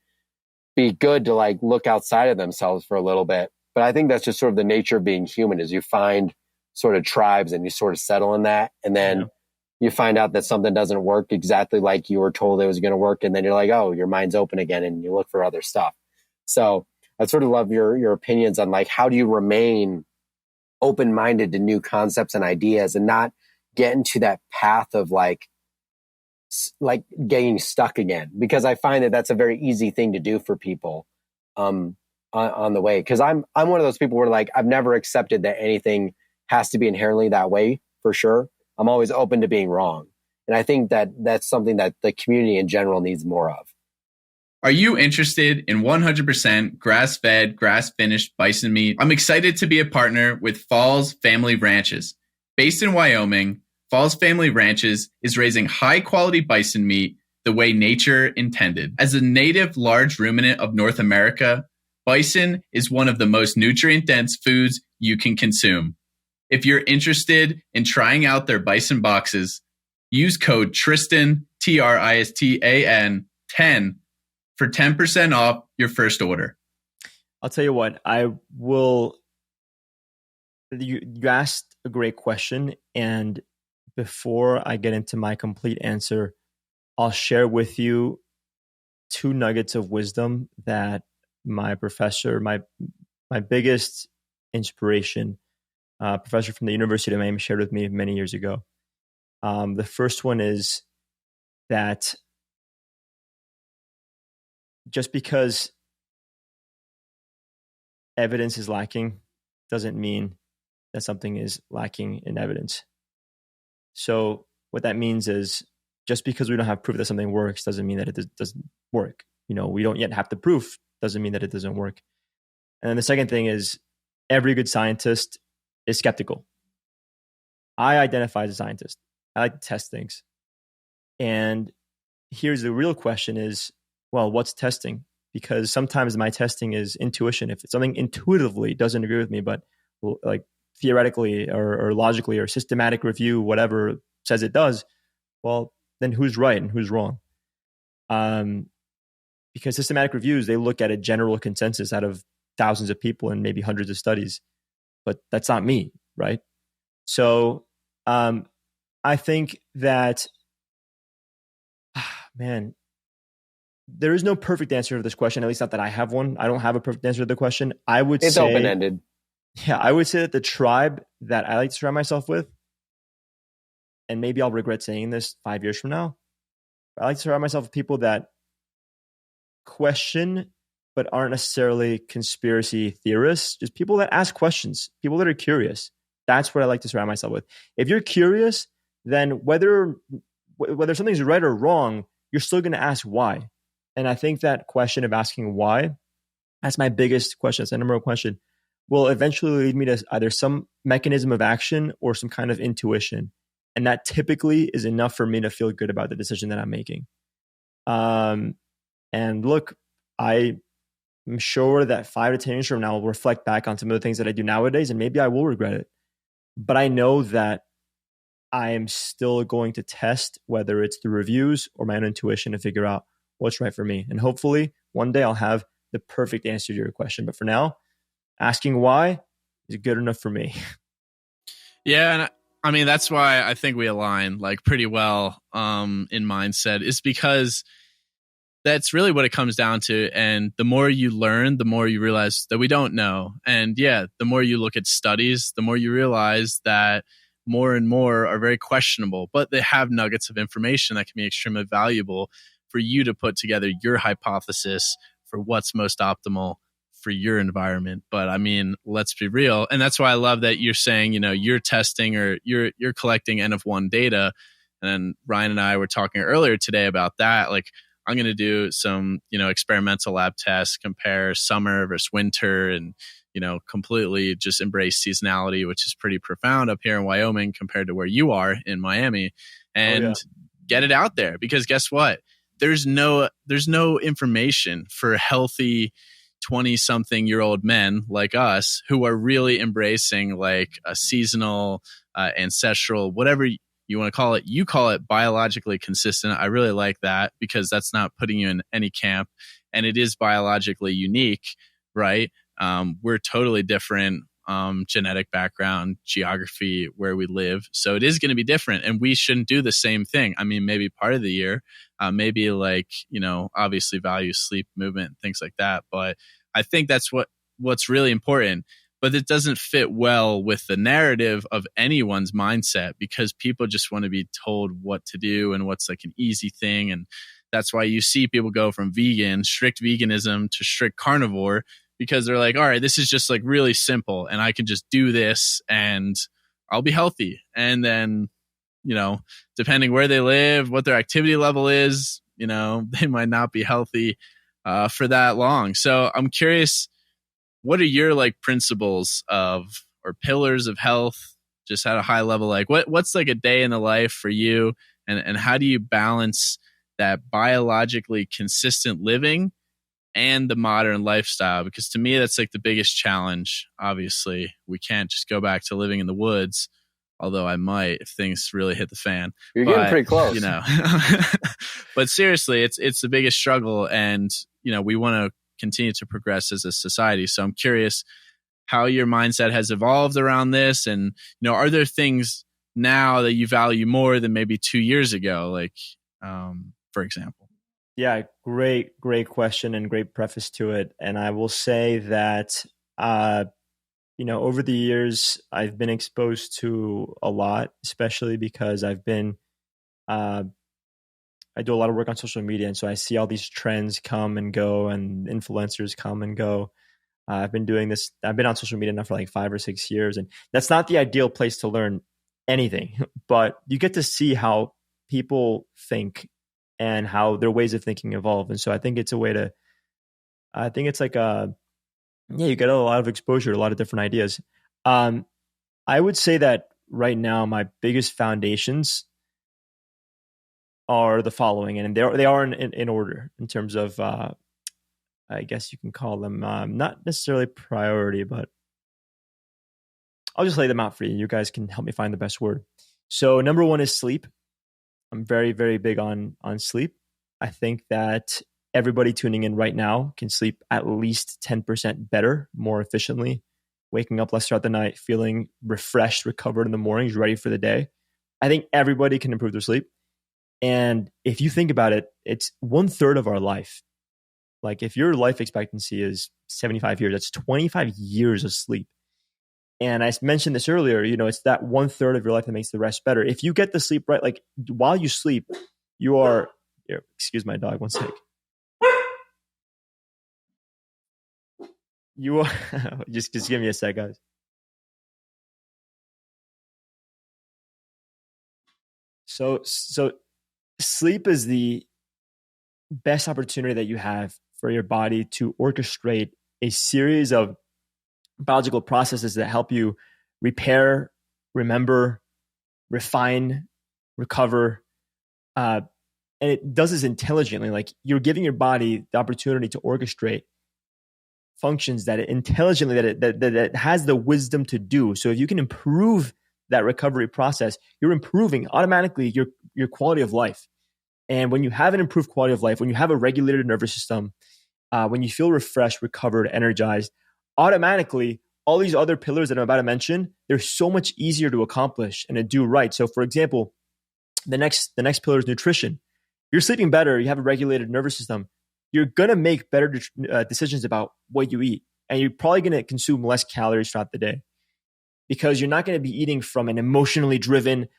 Speaker 5: be good to like look outside of themselves for a little bit. But I think that's just sort of the nature of being human, is you find sort of tribes and you sort of settle in that. And then you find out that something doesn't work exactly like you were told it was going to work. And then you're like, oh, your mind's open again and you look for other stuff. So I'd sort of love your opinions on like, how do you remain open-minded to new concepts and ideas and not get into that path of like getting stuck again? Because I find that that's a very easy thing to do for people on the way. Because I'm one of those people where like I've never accepted that anything has to be inherently that way for sure. I'm always open to being wrong. And I think that that's something that the community in general needs more of.
Speaker 2: Are you interested in 100% grass-fed, grass-finished bison meat? I'm excited to be a partner with Falls Family Ranches. Based in Wyoming, Falls Family Ranches is raising high-quality bison meat the way nature intended. As a native large ruminant of North America, bison is one of the most nutrient-dense foods you can consume. If you're interested in trying out their bison boxes, use code Tristan, Tristan, 10 for 10% off your first order.
Speaker 1: I'll tell you what, you asked a great question. And before I get into my complete answer, I'll share with you 2 nuggets of wisdom that my professor, my biggest inspiration, professor from the University of Miami, shared with me many years ago. The first one is that just because evidence is lacking doesn't mean that something is lacking in evidence. So what that means is just because we don't have proof that something works doesn't mean that it doesn't work. We don't yet have the proof, doesn't mean that it doesn't work. And then the second thing is every good scientist is skeptical. I identify as a scientist. I like to test things. And here's the real question is, well, what's testing? Because sometimes my testing is intuition. If something intuitively doesn't agree with me, but like theoretically or logically or systematic review, whatever says it does, well, then who's right and who's wrong? Because systematic reviews, they look at a general consensus out of thousands of people and maybe hundreds of studies, but that's not me, right? So I think that, man, there is no perfect answer to this question, at least not that I have one. I don't have a perfect answer to the question. It's
Speaker 5: open-ended.
Speaker 1: Yeah, I would say that the tribe that I like to surround myself with, and maybe I'll regret saying this 5 years from now, I like to surround myself with people that question but aren't necessarily conspiracy theorists, just people that ask questions, people that are curious. That's what I like to surround myself with. If you're curious, then whether something's right or wrong, you're still going to ask why. And I think that question of asking why, that's my biggest question. That's the number one question, will eventually lead me to either some mechanism of action or some kind of intuition. And that typically is enough for me to feel good about the decision that I'm making. And look, I I'm sure that 5 to 10 years from now, I'll reflect back on some of the things that I do nowadays, and maybe I will regret it. But I know that I am still going to test, whether it's through reviews or my own intuition, to figure out what's right for me. And hopefully one day I'll have the perfect answer to your question. But for now, asking why is good enough for me.
Speaker 4: Yeah. And I mean, that's why I think we align like pretty well in mindset, is because that's really what it comes down to. And the more you learn, the more you realize that we don't know. And yeah, the more you look at studies, the more you realize that more and more are very questionable, but they have nuggets of information that can be extremely valuable for you to put together your hypothesis for what's most optimal for your environment. But I mean, let's be real. And that's why I love that you're saying, you know, you're testing or you're collecting N of 1 data. And Ryan and I were talking earlier today about that. Like, I'm going to do some, you know, experimental lab tests, compare summer versus winter, and, you know, completely just embrace seasonality, which is pretty profound up here in Wyoming compared to where you are in Miami, and get it out there. Because guess what? There's no information for healthy 20-something-year-old men like us who are really embracing like a seasonal, ancestral, whatever you want to call it. You call it biologically consistent. I really like that, because that's not putting you in any camp, and it is biologically unique, right? We're totally different, genetic background, geography, where we live. So it is going to be different, and we shouldn't do the same thing. I mean, maybe part of the year, maybe like, you know, obviously value sleep, movement, things like that. But I think that's what's really important. But it doesn't fit well with the narrative of anyone's mindset, because people just want to be told what to do and what's like an easy thing. And that's why you see people go from strict veganism to strict carnivore, because they're like, all right, this is just like really simple and I can just do this and I'll be healthy. And then, you know, depending where they live, what their activity level is, you know, they might not be healthy for that long. So I'm curious, what are your like principles of or pillars of health, just at a high level? Like what's like a day in the life for you, and how do you balance that biologically consistent living and the modern lifestyle? Because to me, that's like the biggest challenge. Obviously, we can't just go back to living in the woods, although I might if things really hit the fan.
Speaker 5: You're getting pretty close,
Speaker 4: you know. But seriously, it's the biggest struggle, and you know, we want to continue to progress as a society. So I'm curious how your mindset has evolved around this, and you know, are there things now that you value more than maybe 2 years ago, like for example?
Speaker 1: Yeah, great question and great preface to it. And I will say that you know, over the years I've been exposed to a lot, especially because I've been I do a lot of work on social media, and so I see all these trends come and go, and influencers come and go. I've been doing this. I've been on social media now for like 5 or 6 years, and that's not the ideal place to learn anything, but you get to see how people think and how their ways of thinking evolve. And so I think it's a way to, I think it's like you get a lot of exposure to a lot of different ideas. I would say that right now, my biggest foundations are the following, and they are in order in terms of, I guess you can call them not necessarily priority, but I'll just lay them out for you. You guys can help me find the best word. So number one is sleep. I'm very, very big on sleep. I think that everybody tuning in right now can sleep at least 10% better, more efficiently, waking up less throughout the night, feeling refreshed, recovered in the mornings, ready for the day. I think everybody can improve their sleep. And if you think about it, it's 1/3 of our life. Like if your life expectancy is 75 years, that's 25 years of sleep. And I mentioned this earlier, you know, it's that 1/3 of your life that makes the rest better. If you get the sleep right, like while you sleep, you are, here, excuse my dog, one sec. You are, just give me a sec, guys. So sleep is the best opportunity that you have for your body to orchestrate a series of biological processes that help you repair, remember, refine, recover. And it does this intelligently. Like you're giving your body the opportunity to orchestrate functions that it intelligently, that it has the wisdom to do. So if you can improve that recovery process, you're improving automatically your quality of life. And when you have an improved quality of life, when you have a regulated nervous system, when you feel refreshed, recovered, energized, automatically all these other pillars that I'm about to mention, they're so much easier to accomplish and to do right. So for example, the next pillar is nutrition. If you're sleeping better, you have a regulated nervous system, you're going to make better decisions about what you eat. And you're probably going to consume less calories throughout the day because you're not going to be eating from an emotionally driven,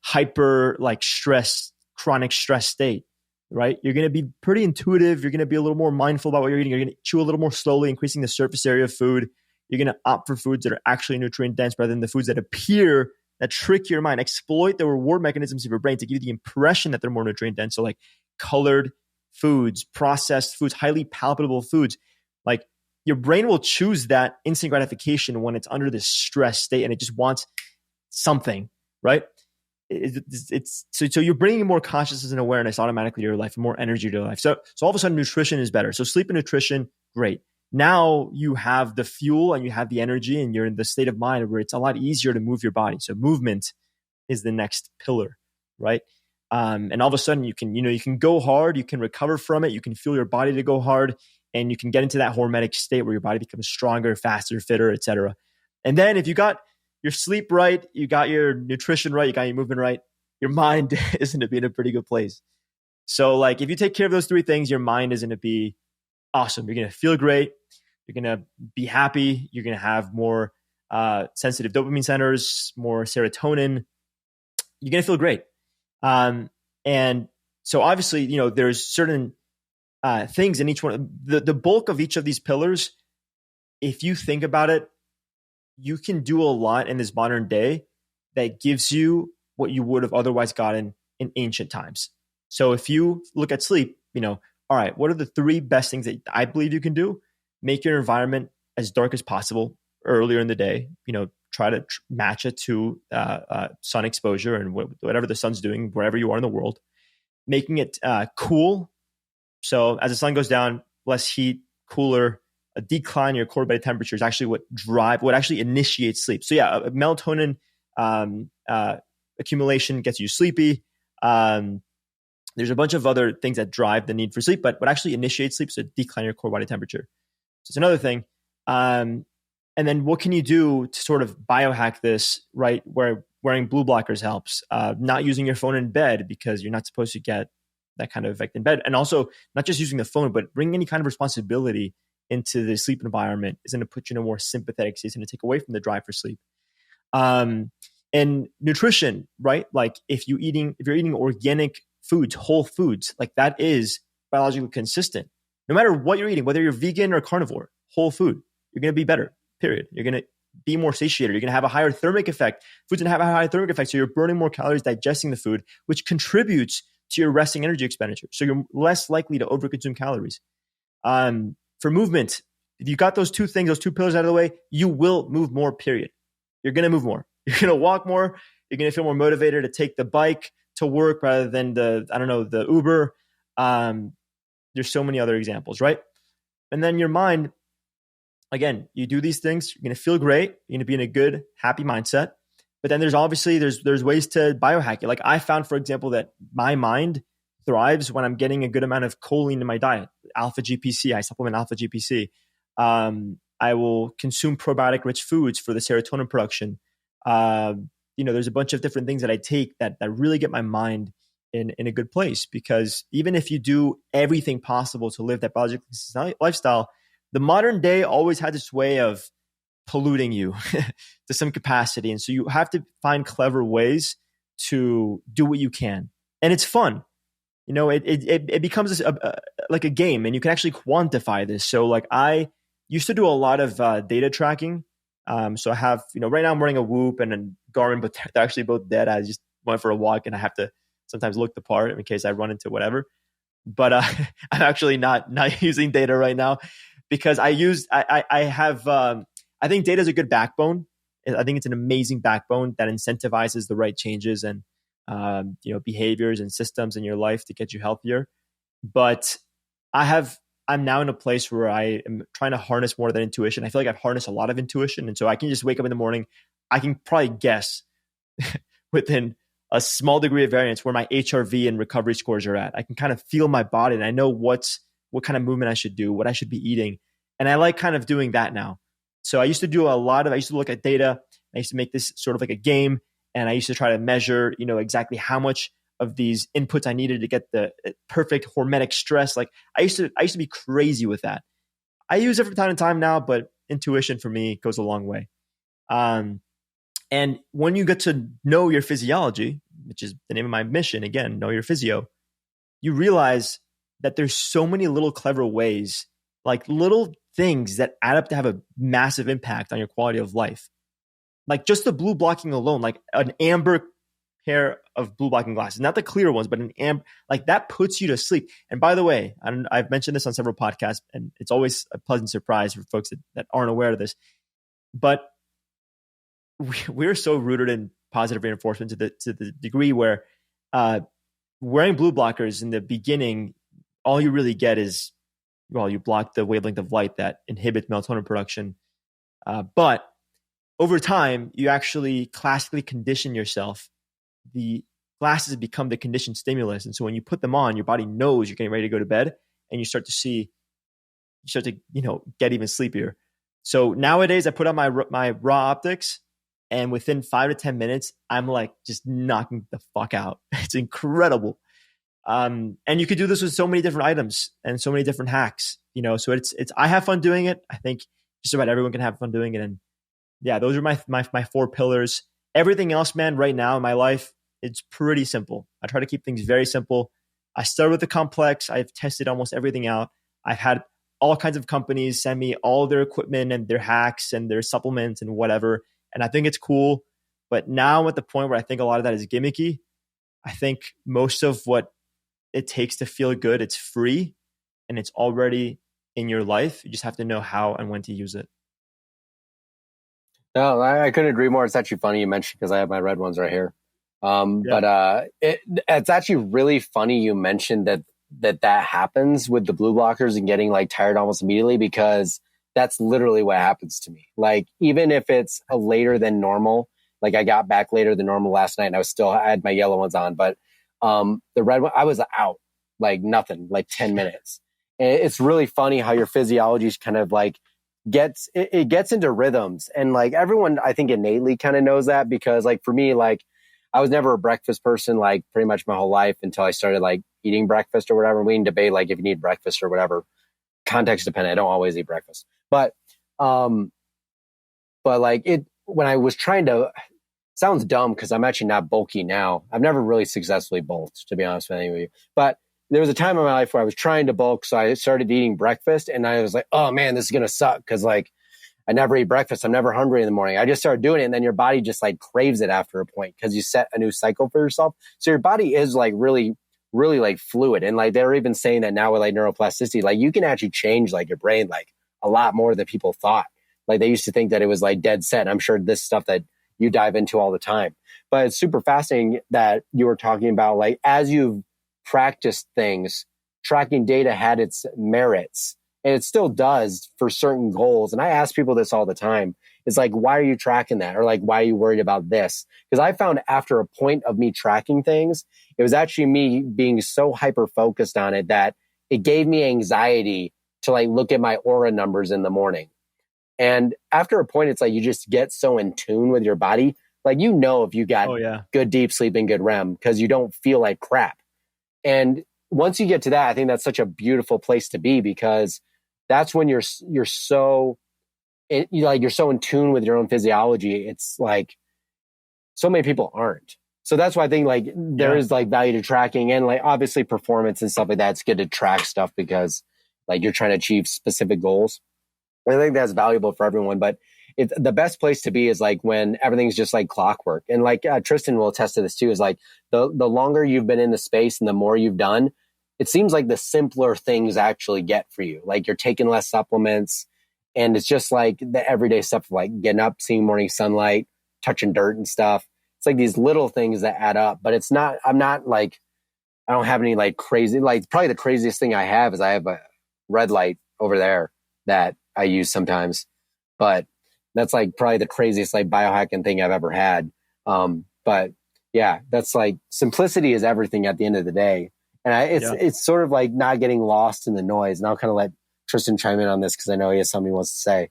Speaker 1: hyper like stress, chronic stress state, right? You're going to be pretty intuitive. You're going to be a little more mindful about what you're eating. You're going to chew a little more slowly, increasing the surface area of food. You're going to opt for foods that are actually nutrient dense rather than the foods that appear, that trick your mind, exploit the reward mechanisms of your brain to give you the impression that they're more nutrient dense. So like colored foods, processed foods, highly palatable foods. Like your brain will choose that instant gratification when it's under this stress state and it just wants something, right? So you're bringing more consciousness and awareness automatically to your life, more energy to your life. So all of a sudden nutrition is better. So sleep and nutrition, great. Now you have the fuel and you have the energy and you're in the state of mind where it's a lot easier to move your body. So movement is the next pillar, right? And all of a sudden you can go hard, you can recover from it, you can feel your body to go hard, and you can get into that hormetic state where your body becomes stronger, faster, fitter, etc. And then if you got your sleep right, you got your nutrition right, you got your movement right, your mind is going to be in a pretty good place. So like if you take care of those three things, your mind is going to be awesome. You're going to feel great. You're going to be happy. You're going to have more sensitive dopamine centers, more serotonin. You're going to feel great. And so obviously, there's certain things in each one. The bulk of each of these pillars, if you think about it, you can do a lot in this modern day that gives you what you would have otherwise gotten in ancient times. So if you look at sleep, all right, what are the three best things that I believe you can do? Make your environment as dark as possible earlier in the day. Try to match it to sun exposure and whatever the sun's doing, wherever you are in the world. Making it cool. So as the sun goes down, less heat, cooler. A decline in your core body temperature is actually what actually initiates sleep. So yeah, melatonin accumulation gets you sleepy. There's a bunch of other things that drive the need for sleep, but what actually initiates sleep is a decline in your core body temperature. So it's another thing. And then what can you do to sort of biohack this, right? Where wearing blue blockers helps, not using your phone in bed because you're not supposed to get that kind of effect in bed. And also not just using the phone, but bringing any kind of responsibility into the sleep environment is going to put you in a more sympathetic state. It's going to take away from the drive for sleep. And nutrition, right? Like if you're eating organic foods, whole foods, like that is biologically consistent. No matter what you're eating, whether you're vegan or carnivore, whole food, you're going to be better, period. You're going to be more satiated. You're going to have a higher thermic effect. Food's going to have a higher thermic effect. So you're burning more calories digesting the food, which contributes to your resting energy expenditure. So you're less likely to overconsume calories. For movement, if you got those two things, those two pillars out of the way, you will move more, period. You're going to move more. You're going to walk more. You're going to feel more motivated to take the bike to work rather than the Uber. There's so many other examples, right? And then your mind, again, you do these things, you're going to feel great. You're going to be in a good, happy mindset. But then there's ways to biohack it. Like I found, for example, that my mind thrives when I'm getting a good amount of choline in my diet. Alpha GPC, I supplement alpha GPC. I will consume probiotic rich foods for the serotonin production. There's a bunch of different things that I take that really get my mind in a good place, because even if you do everything possible to live that biologically lifestyle, the modern day always had this way of polluting you to some capacity. And so you have to find clever ways to do what you can. And it's fun. It becomes like a game, and you can actually quantify this. So like I used to do a lot of data tracking. So I have, right now I'm running a Whoop and a Garmin, but they're actually both dead. I just went for a walk and I have to sometimes look the part in case I run into whatever. But I'm actually not using data right now because I think data is a good backbone. I think it's an amazing backbone that incentivizes the right changes and behaviors and systems in your life to get you healthier. But I have I'm now in a place where I am trying to harness more of that intuition. I feel like I've harnessed a lot of intuition. And so I can just wake up in the morning. I can probably guess within a small degree of variance where my HRV and recovery scores are at. I can kind of feel my body and I know what kind of movement I should do, what I should be eating. And I like kind of doing that now. So I used to look at data. I used to make this sort of like a game. And I used to try to measure, exactly how much of these inputs I needed to get the perfect hormetic stress. Like I used to be crazy with that. I use it from time to time now, but intuition for me goes a long way. And when you get to know your physiology, which is the name of my mission, again, know your physio, you realize that there's so many little clever ways, like little things that add up to have a massive impact on your quality of life. Like just the blue blocking alone, like an amber pair of blue blocking glasses, not the clear ones, but an amber, like that puts you to sleep. And by the way, I've mentioned this on several podcasts, and it's always a pleasant surprise for folks that aren't aware of this. But we're so rooted in positive reinforcement to the degree where wearing blue blockers in the beginning, all you really get is, well, you block the wavelength of light that inhibits melatonin production. But over time, you actually classically condition yourself. The glasses become the conditioned stimulus. And so when you put them on, your body knows you're getting ready to go to bed, and you start to get even sleepier. So nowadays I put on my raw optics, and within 5 to 10 minutes, I'm like just knocking the fuck out. It's incredible. And you could do this with so many different items and so many different hacks, so it's, I have fun doing it. I think just about everyone can have fun doing it. And yeah, those are my 4 pillars. Everything else, man, right now in my life, it's pretty simple. I try to keep things very simple. I start with the complex. I've tested almost everything out. I've had all kinds of companies send me all their equipment and their hacks and their supplements and whatever. And I think it's cool. But now I'm at the point where I think a lot of that is gimmicky. I think most of what it takes to feel good, it's free and it's already in your life. You just have to know how and when to use it.
Speaker 5: No, I couldn't agree more. It's actually funny you mentioned, because I have my red ones right here. But it's actually really funny you mentioned that happens with the blue blockers and getting like tired almost immediately, because that's literally what happens to me. Like, even if it's later than normal, like I got back later than normal last night and I had my yellow ones on, but the red one, I was out like nothing, like 10 minutes. And it's really funny how your physiology is kind of like gets into rhythms. And like everyone, I think innately kind of knows that, because like for me, like I was never a breakfast person, like pretty much my whole life until I started like eating breakfast or whatever. We can debate like if you need breakfast or whatever, context dependent. I don't always eat breakfast, but like when I was trying to, sounds dumb because I'm actually not bulky now. I've never really successfully bulked, to be honest with any of you, but there was a time in my life where I was trying to bulk. So I started eating breakfast and I was like, oh man, this is going to suck. Cause like I never eat breakfast. I'm never hungry in the morning. I just started doing it. And then your body just like craves it after a point, because you set a new cycle for yourself. So your body is like really, really like fluid. And like, they're even saying that now with like neuroplasticity, like you can actually change like your brain, like a lot more than people thought. Like they used to think that it was like dead set. I'm sure this stuff that you dive into all the time, but it's super fascinating that you were talking about, like, as you've practiced things, tracking data had its merits, and it still does for certain goals. And I ask people this all the time. It's like, why are you tracking that? Or like, why are you worried about this? Because I found after a point of me tracking things, it was actually me being so hyper focused on it that it gave me anxiety to like look at my aura numbers in the morning. And after a point, it's like you just get so in tune with your body. Like, if you got good deep sleep and good REM, because you don't feel like crap. And once you get to that, I think that's such a beautiful place to be, because that's when you're so in tune with your own physiology. It's like so many people aren't. So that's why I think like there is like value to tracking, and like obviously performance and stuff like that. It's good to track stuff because like you're trying to achieve specific goals. I think that's valuable for everyone, but it's the best place to be is like when everything's just like clockwork. And like Tristan will attest to this too, is like the longer you've been in the space and the more you've done, it seems like the simpler things actually get for you. Like you're taking less supplements, and it's just like the everyday stuff, like getting up, seeing morning sunlight, touching dirt and stuff. It's like these little things that add up, but it's not, I don't have any like crazy, like probably the craziest thing I have is I have red light over there that I use sometimes. But that's like probably the craziest like biohacking thing I've ever had. But yeah, that's like simplicity is everything at the end of the day. And it's sort of like not getting lost in the noise. And I'll kind of let Tristan chime in on this because I know he has something he wants to say.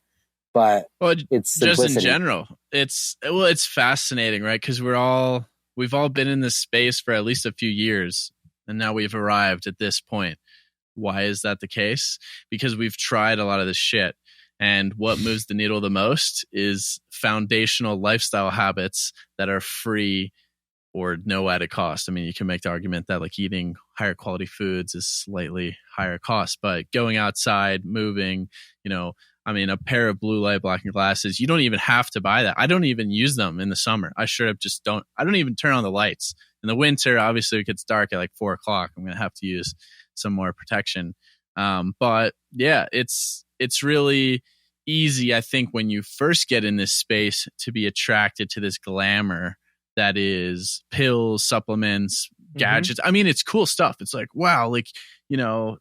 Speaker 5: But it's simplicity.
Speaker 4: Just in general, it's fascinating, right? Because we've all been in this space for at least a few years, and now we've arrived at this point. Why is that the case? Because we've tried a lot of this shit. And what moves the needle the most is foundational lifestyle habits that are free or no added cost. I mean, you can make the argument that like eating higher quality foods is slightly higher cost, but going outside, moving, a pair of blue light blocking glasses, you don't even have to buy that. I don't even use them in the summer. I don't even turn on the lights. In the winter, obviously it gets dark at like 4:00. I'm going to have to use some more protection. But yeah, it's really easy, I think, when you first get in this space to be attracted to this glamour that is pills, supplements, gadgets. I mean, it's cool stuff. It's like, wow, like,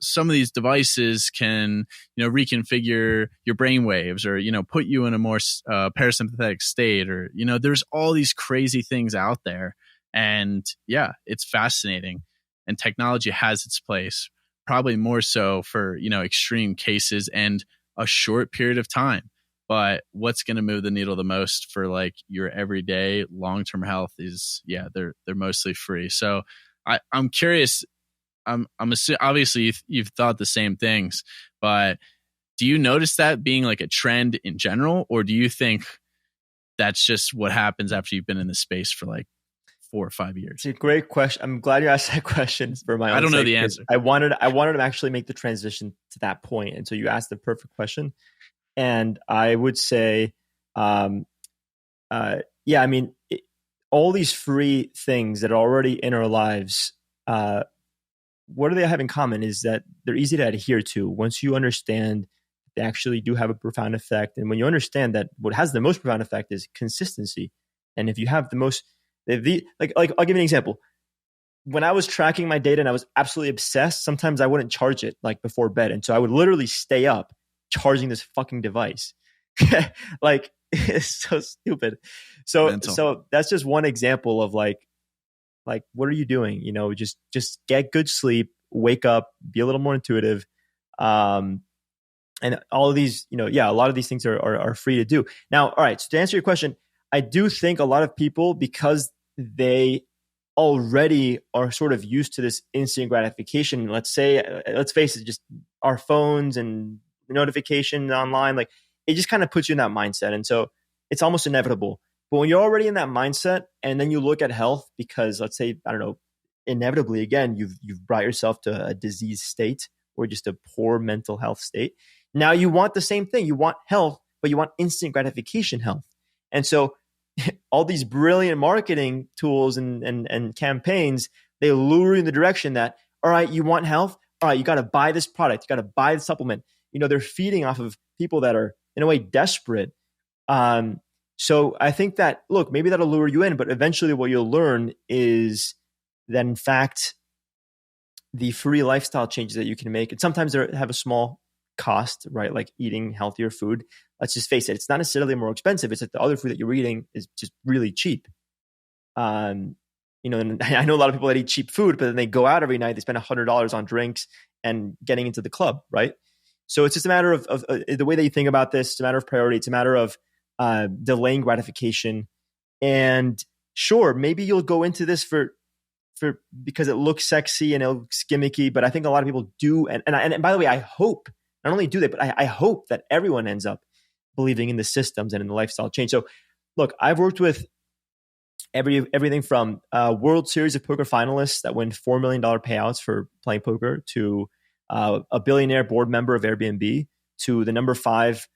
Speaker 4: some of these devices can, reconfigure your brain waves or, put you in a more parasympathetic state or, there's all these crazy things out there. And yeah, it's fascinating. And technology has its place, probably more so for, extreme cases and a short period of time. But what's going to move the needle the most for like your everyday long-term health is, they're mostly free. So I'm curious. I'm obviously you've thought the same things, but do you notice that being like a trend in general, or do you think that's just what happens after you've been in the space for like 4 or 5 years?
Speaker 1: It's a great question. I'm glad you asked that question for my own
Speaker 4: I don't know
Speaker 1: sake,
Speaker 4: the answer.
Speaker 1: I wanted to actually make the transition to that point. And so you asked the perfect question. And I would say, all these free things that are already in our lives, what do they have in common is that they're easy to adhere to once you understand they actually do have a profound effect. And when you understand that what has the most profound effect is consistency. And if you have the most, like I'll give you an example. When I was tracking my data and I was absolutely obsessed, sometimes I wouldn't charge it like before bed. And so I would literally stay up charging this fucking device. Like, it's so stupid. So that's just one example of like, what are you doing? Just get good sleep, wake up, be a little more intuitive. And all of these, a lot of these things are free to do. Now, all right. So to answer your question, I do think a lot of people, because they already are sort of used to this instant gratification, let's face it, just our phones and notification online, like it just kind of puts you in that mindset. And so it's almost inevitable. But when you're already in that mindset and then you look at health, because let's say, I don't know, inevitably, again, you've brought yourself to a disease state or just a poor mental health state. Now you want the same thing. You want health, but you want instant gratification health. And so all these brilliant marketing tools and campaigns, they lure you in the direction that, all right, you want health? All right, you got to buy this product. You got to buy the supplement. They're feeding off of people that are in a way desperate. So I think that, look, maybe that'll lure you in, but eventually what you'll learn is that in fact, the free lifestyle changes that you can make, and sometimes they have a small cost, right? Like eating healthier food. Let's just face it. It's not necessarily more expensive. It's that the other food that you're eating is just really cheap. And I know a lot of people that eat cheap food, but then they go out every night, they spend $100 on drinks and getting into the club, right? So it's just a matter of the way that you think about this. It's a matter of priority. It's a matter of delaying gratification. And sure, maybe you'll go into this for because it looks sexy and it looks gimmicky. But I think a lot of people do. And by the way, I hope not only do they, but I hope that everyone ends up believing in the systems and in the lifestyle change. So look, I've worked with everything from World Series of Poker finalists that win $4 million payouts for playing poker to a billionaire board member of Airbnb to the number 5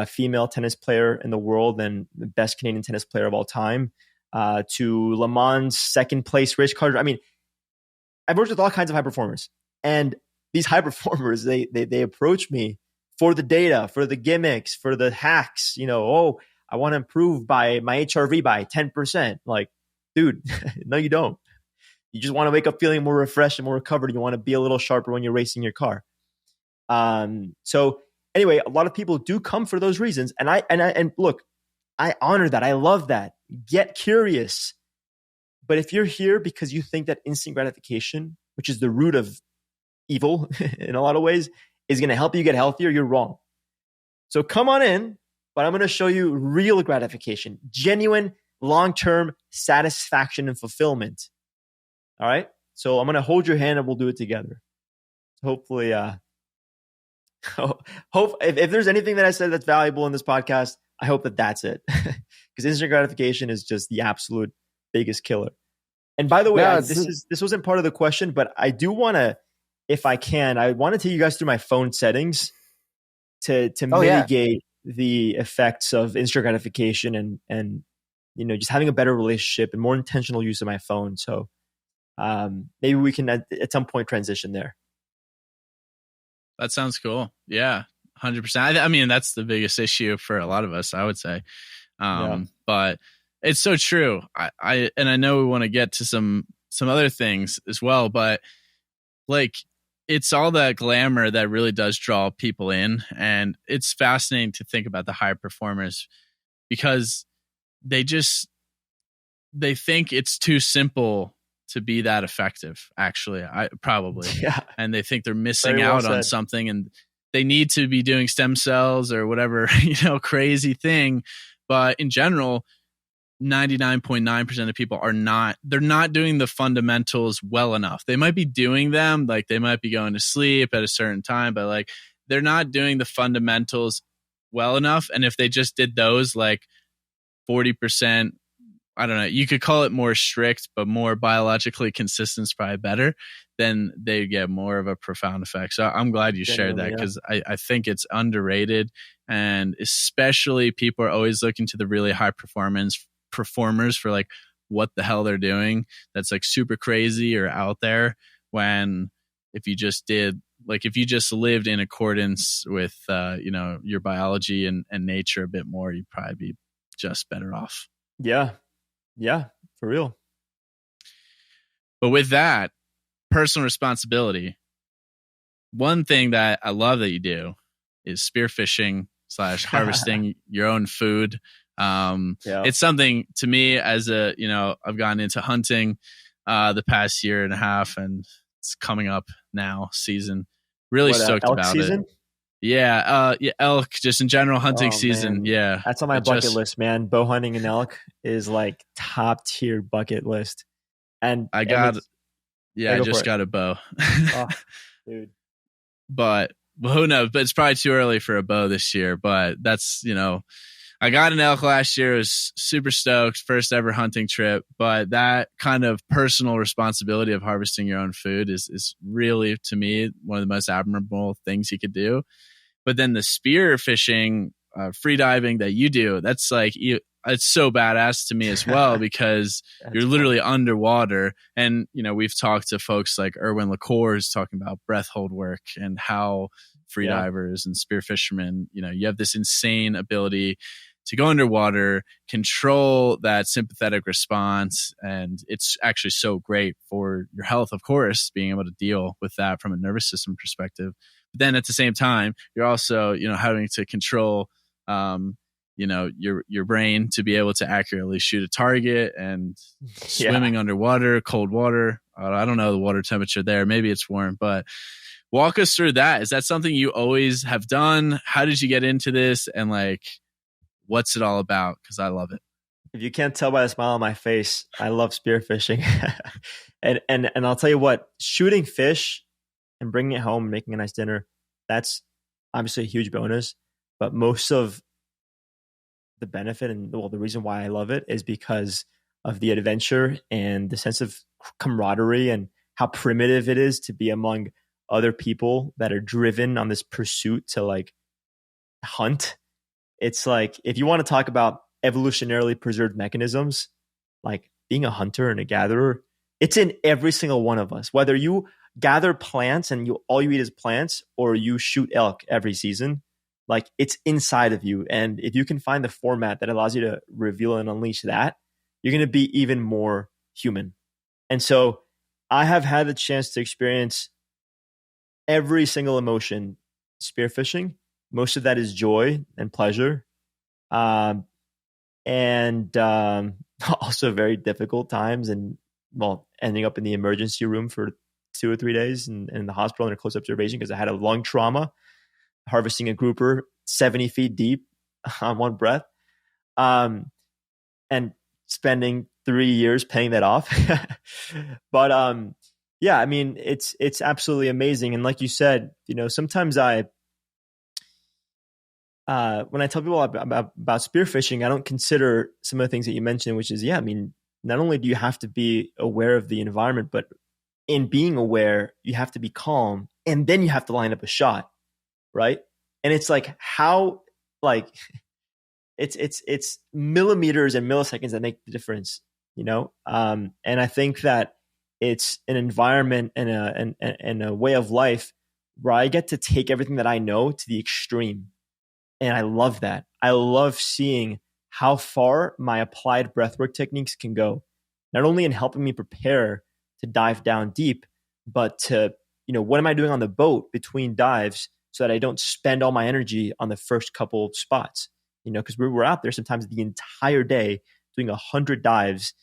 Speaker 1: female tennis player in the world and the best Canadian tennis player of all time, to Le Mans second place race car. I mean, I've worked with all kinds of high performers, and these high performers, they approach me for the data, for the gimmicks, for the hacks. I want to improve by my HRV by 10%. Like, dude, no, you don't. You just want to wake up feeling more refreshed and more recovered. You want to be a little sharper when you're racing your car. So anyway, a lot of people do come for those reasons. And look, I honor that. I love that. Get curious. But if you're here because you think that instant gratification, which is the root of evil in a lot of ways, is going to help you get healthier, you're wrong. So come on in, but I'm going to show you real gratification, genuine long-term satisfaction and fulfillment. All right. So I'm going to hold your hand and we'll do it together. Hopefully, if there's anything that I said that's valuable in this podcast, I hope that that's it. Because instant gratification is just the absolute biggest killer. And by the way, this wasn't part of the question, but I do want to, if I can, I want to take you guys through my phone settings to mitigate the effects of instant gratification and just having a better relationship and more intentional use of my phone. So maybe we can at some point transition there.
Speaker 4: That sounds cool. Yeah, 100%. I mean, that's the biggest issue for a lot of us, I would say. But it's so true. I know we want to get to some other things as well, but like it's all that glamour that really does draw people in. And it's fascinating to think about the high performers because they think it's too simple to be that effective, actually. And they think they're missing out on something and they need to be doing stem cells or whatever, crazy thing. But in general, 99.9% of people they're not doing the fundamentals well enough. They might be doing them, like they might be going to sleep at a certain time, but like they're not doing the fundamentals well enough. And if they just did those like 40%, I don't know, you could call it more strict, but more biologically consistent is probably better, then they get more of a profound effect. So I'm glad you shared that because I think it's underrated. And especially people are always looking to the really high performers for like what the hell they're doing. That's like super crazy or out there when if you just lived in accordance with, your biology and nature a bit more, you'd probably be just better off.
Speaker 1: Yeah. Yeah, for real.
Speaker 4: But with that, personal responsibility. One thing that I love that you do is spearfishing / harvesting your own food. It's something to me as I've gotten into hunting the past year and a half and it's coming up now season. Really stoked about season? It. Yeah, elk, just in general hunting season. Man. Yeah.
Speaker 1: That's on my bucket list, man. Bow hunting and elk is like top tier bucket list. And
Speaker 4: I just got a bow.
Speaker 1: Dude.
Speaker 4: But who knows? But it's probably too early for a bow this year. But that's, I got an elk last year. I was super stoked. First ever hunting trip. But that kind of personal responsibility of harvesting your own food is really, to me, one of the most admirable things you could do. But then the spear fishing, free diving that you do, that's like, it's so badass to me as well because you're literally underwater. And, we've talked to folks like Erwin LaCour is talking about breath hold work and how free divers and spear fishermen, you have this insane ability to go underwater, control that sympathetic response. And it's actually so great for your health, of course, being able to deal with that from a nervous system perspective. But then at the same time, you're also, having to control, your brain to be able to accurately shoot a target and swimming underwater, cold water. I don't know the water temperature there. Maybe it's warm, but walk us through that. Is that something you always have done? How did you get into this? And like, what's it all about? Because I love it.
Speaker 1: If you can't tell by the smile on my face, I love spearfishing. and I'll tell you what, shooting fish and bringing it home and making a nice dinner, that's obviously a huge bonus. But most of the benefit and the reason why I love it is because of the adventure and the sense of camaraderie and how primitive it is to be among other people that are driven on this pursuit to like hunt. It's like, if you want to talk about evolutionarily preserved mechanisms, like being a hunter and a gatherer, it's in every single one of us. Whether you gather plants and all you eat is plants, or you shoot elk every season, like it's inside of you. And if you can find the format that allows you to reveal and unleash that, you're going to be even more human. And so I have had the chance to experience every single emotion spearfishing. Most of that is joy and pleasure. And also very difficult times, and ending up in the emergency room for 2 or 3 days and in the hospital under close observation because I had a lung trauma, harvesting a grouper 70 feet deep on one breath, and spending 3 years paying that off. But yeah, I mean, it's absolutely amazing. And like you said, sometimes when I tell people about spearfishing, I don't consider some of the things that you mentioned, which is, I mean, not only do you have to be aware of the environment, but in being aware, you have to be calm, and then you have to line up a shot, right? And it's like it's millimeters and milliseconds that make the difference, and I think that it's an environment and a way of life where I get to take everything that I know to the extreme. And I love that. I love seeing how far my applied breathwork techniques can go, not only in helping me prepare to dive down deep, but to, what am I doing on the boat between dives so that I don't spend all my energy on the first couple spots, because we're out there sometimes the entire day doing 100 dives,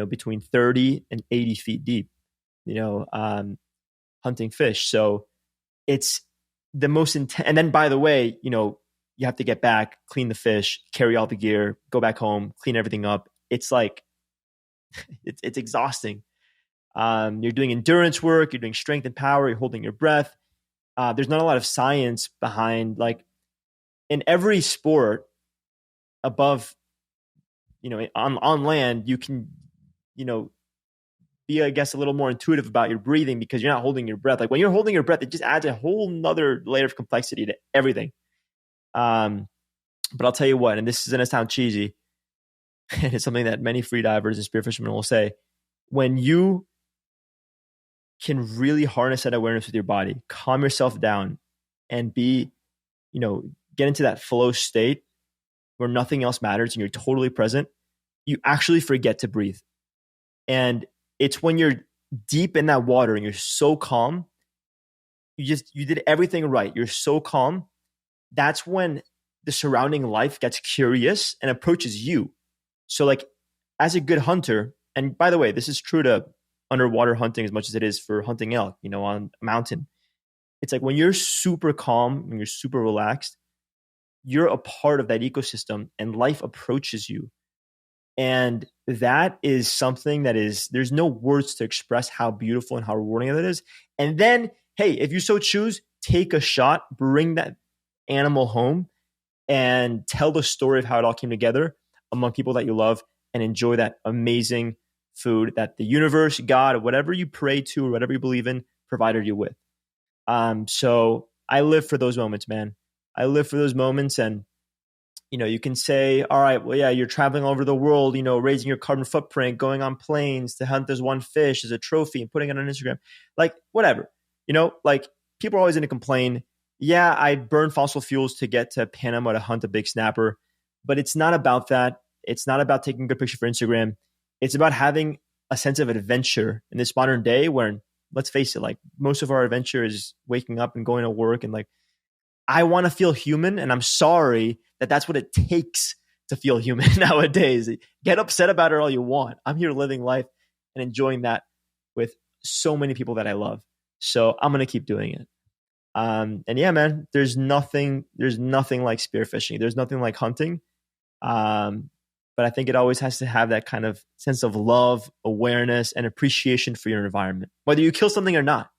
Speaker 1: between 30 and 80 feet deep, hunting fish. So it's the most intense. And then, by the way, you have to get back, clean the fish, carry all the gear, go back home, clean everything up. It's like, it's exhausting. You're doing endurance work, you're doing strength and power, you're holding your breath. There's not a lot of science behind, like, in every sport above, on land, you can, be, I guess, a little more intuitive about your breathing because you're not holding your breath. Like when you're holding your breath, it just adds a whole nother layer of complexity to everything. But I'll tell you what, and this is going to sound cheesy, and it's something that many free divers and spearfishermen will say, when you can really harness that awareness with your body, calm yourself down, and be, get into that flow state where nothing else matters and you're totally present, you actually forget to breathe. And it's when you're deep in that water and you're so calm, you did everything right. You're so calm. That's when the surrounding life gets curious and approaches you. So like, as a good hunter, and by the way, this is true to underwater hunting as much as it is for hunting elk, on a mountain. It's like when you're super calm, when you're super relaxed, you're a part of that ecosystem and life approaches you. And that is something that there's no words to express how beautiful and how rewarding that is. And then, hey, if you so choose, take a shot, bring that animal home and tell the story of how it all came together among people that you love, and enjoy that amazing food that the universe, God, whatever you pray to or whatever you believe in, provided you with. So I live for those moments, man. I live for those moments. And, you can say, all right, well, yeah, you're traveling all over the world, raising your carbon footprint, going on planes to hunt this one fish as a trophy and putting it on Instagram, like whatever, like people are always going to complain. Yeah, I burn fossil fuels to get to Panama to hunt a big snapper, but it's not about that. It's not about taking a good picture for Instagram. It's about having a sense of adventure in this modern day where, let's face it, like most of our adventure is waking up and going to work. And like, I want to feel human. And I'm sorry that that's what it takes to feel human nowadays. Get upset about it all you want. I'm here living life and enjoying that with so many people that I love. So I'm going to keep doing it. And yeah, man, there's nothing like spearfishing. There's nothing like hunting. But I think it always has to have that kind of sense of love, awareness, and appreciation for your environment, whether you kill something or not.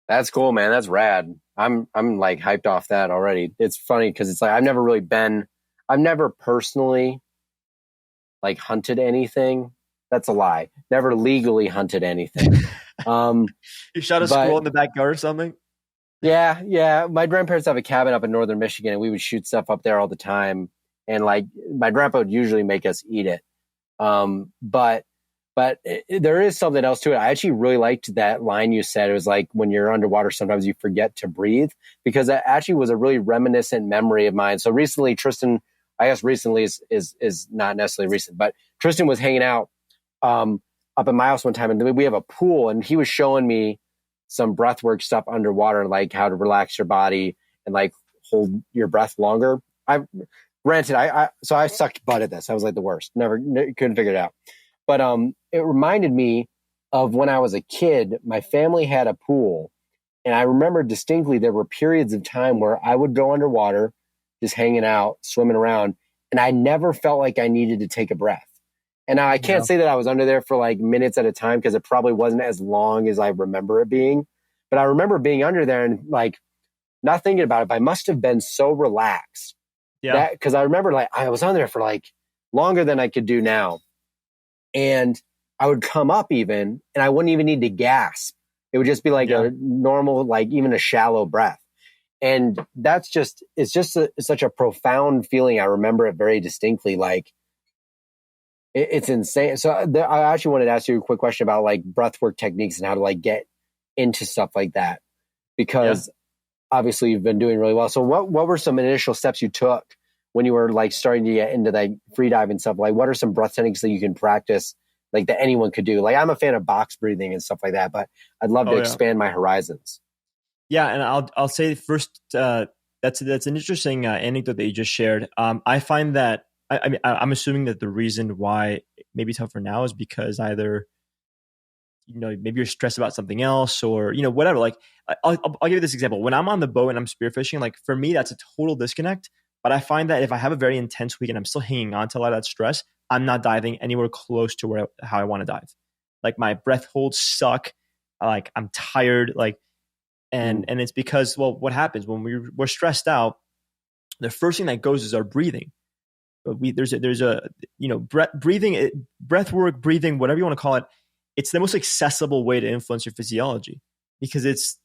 Speaker 5: That's cool, man. That's rad. I'm like hyped off that already. It's funny because it's like I've never personally like hunted anything. That's a lie. Never legally hunted anything.
Speaker 1: You shot a squirrel in the backyard or something?
Speaker 5: Yeah. My grandparents have a cabin up in northern Michigan, and we would shoot stuff up there all the time. And like my grandpa would usually make us eat it. But there is something else to it. I actually really liked that line you said. It was like when you're underwater, sometimes you forget to breathe, because that actually was a really reminiscent memory of mine. So recently, Tristan, I guess recently is not necessarily recent, but Tristan was hanging out up at my house one time, and we have a pool, and he was showing me some breath work stuff underwater, like how to relax your body and like hold your breath longer. Granted, so I sucked butt at this. I was like the worst. Couldn't figure it out. But it reminded me of when I was a kid. My family had a pool, and I remember distinctly there were periods of time where I would go underwater, just hanging out, swimming around, and I never felt like I needed to take a breath. And now I can't say that I was under there for like minutes at a time, because it probably wasn't as long as I remember it being. But I remember being under there and like not thinking about it, but I must have been so relaxed. Yeah. Because I remember like I was under there for like longer than I could do now. And I would come up even, and I wouldn't even need to gasp. It would just be like a normal, like even a shallow breath. And it's such a profound feeling. I remember it very distinctly. Like it's insane. So I actually wanted to ask you a quick question about like breathwork techniques and how to like get into stuff like that, because obviously you've been doing really well. So what were some initial steps you took when you were like starting to get into like free diving stuff? Like what are some breath techniques that you can practice, like that anyone could do? Like I'm a fan of box breathing and stuff like that, but I'd love to expand my horizons.
Speaker 1: Yeah. And I'll say first, that's an interesting anecdote that you just shared. I find that, I'm assuming that the reason why it may be tougher now is because either, maybe you're stressed about something else or, whatever. Like I'll give you this example. When I'm on the boat and I'm spearfishing, like for me, that's a total disconnect. But I find that if I have a very intense week and I'm still hanging on to a lot of that stress, I'm not diving anywhere close to how I want to dive. Like my breath holds suck. Like I'm tired. Like, and it's because, well, what happens when we're stressed out? The first thing that goes is our breathing. There's a breath work, breathing, whatever you want to call it. It's the most accessible way to influence your physiology because it's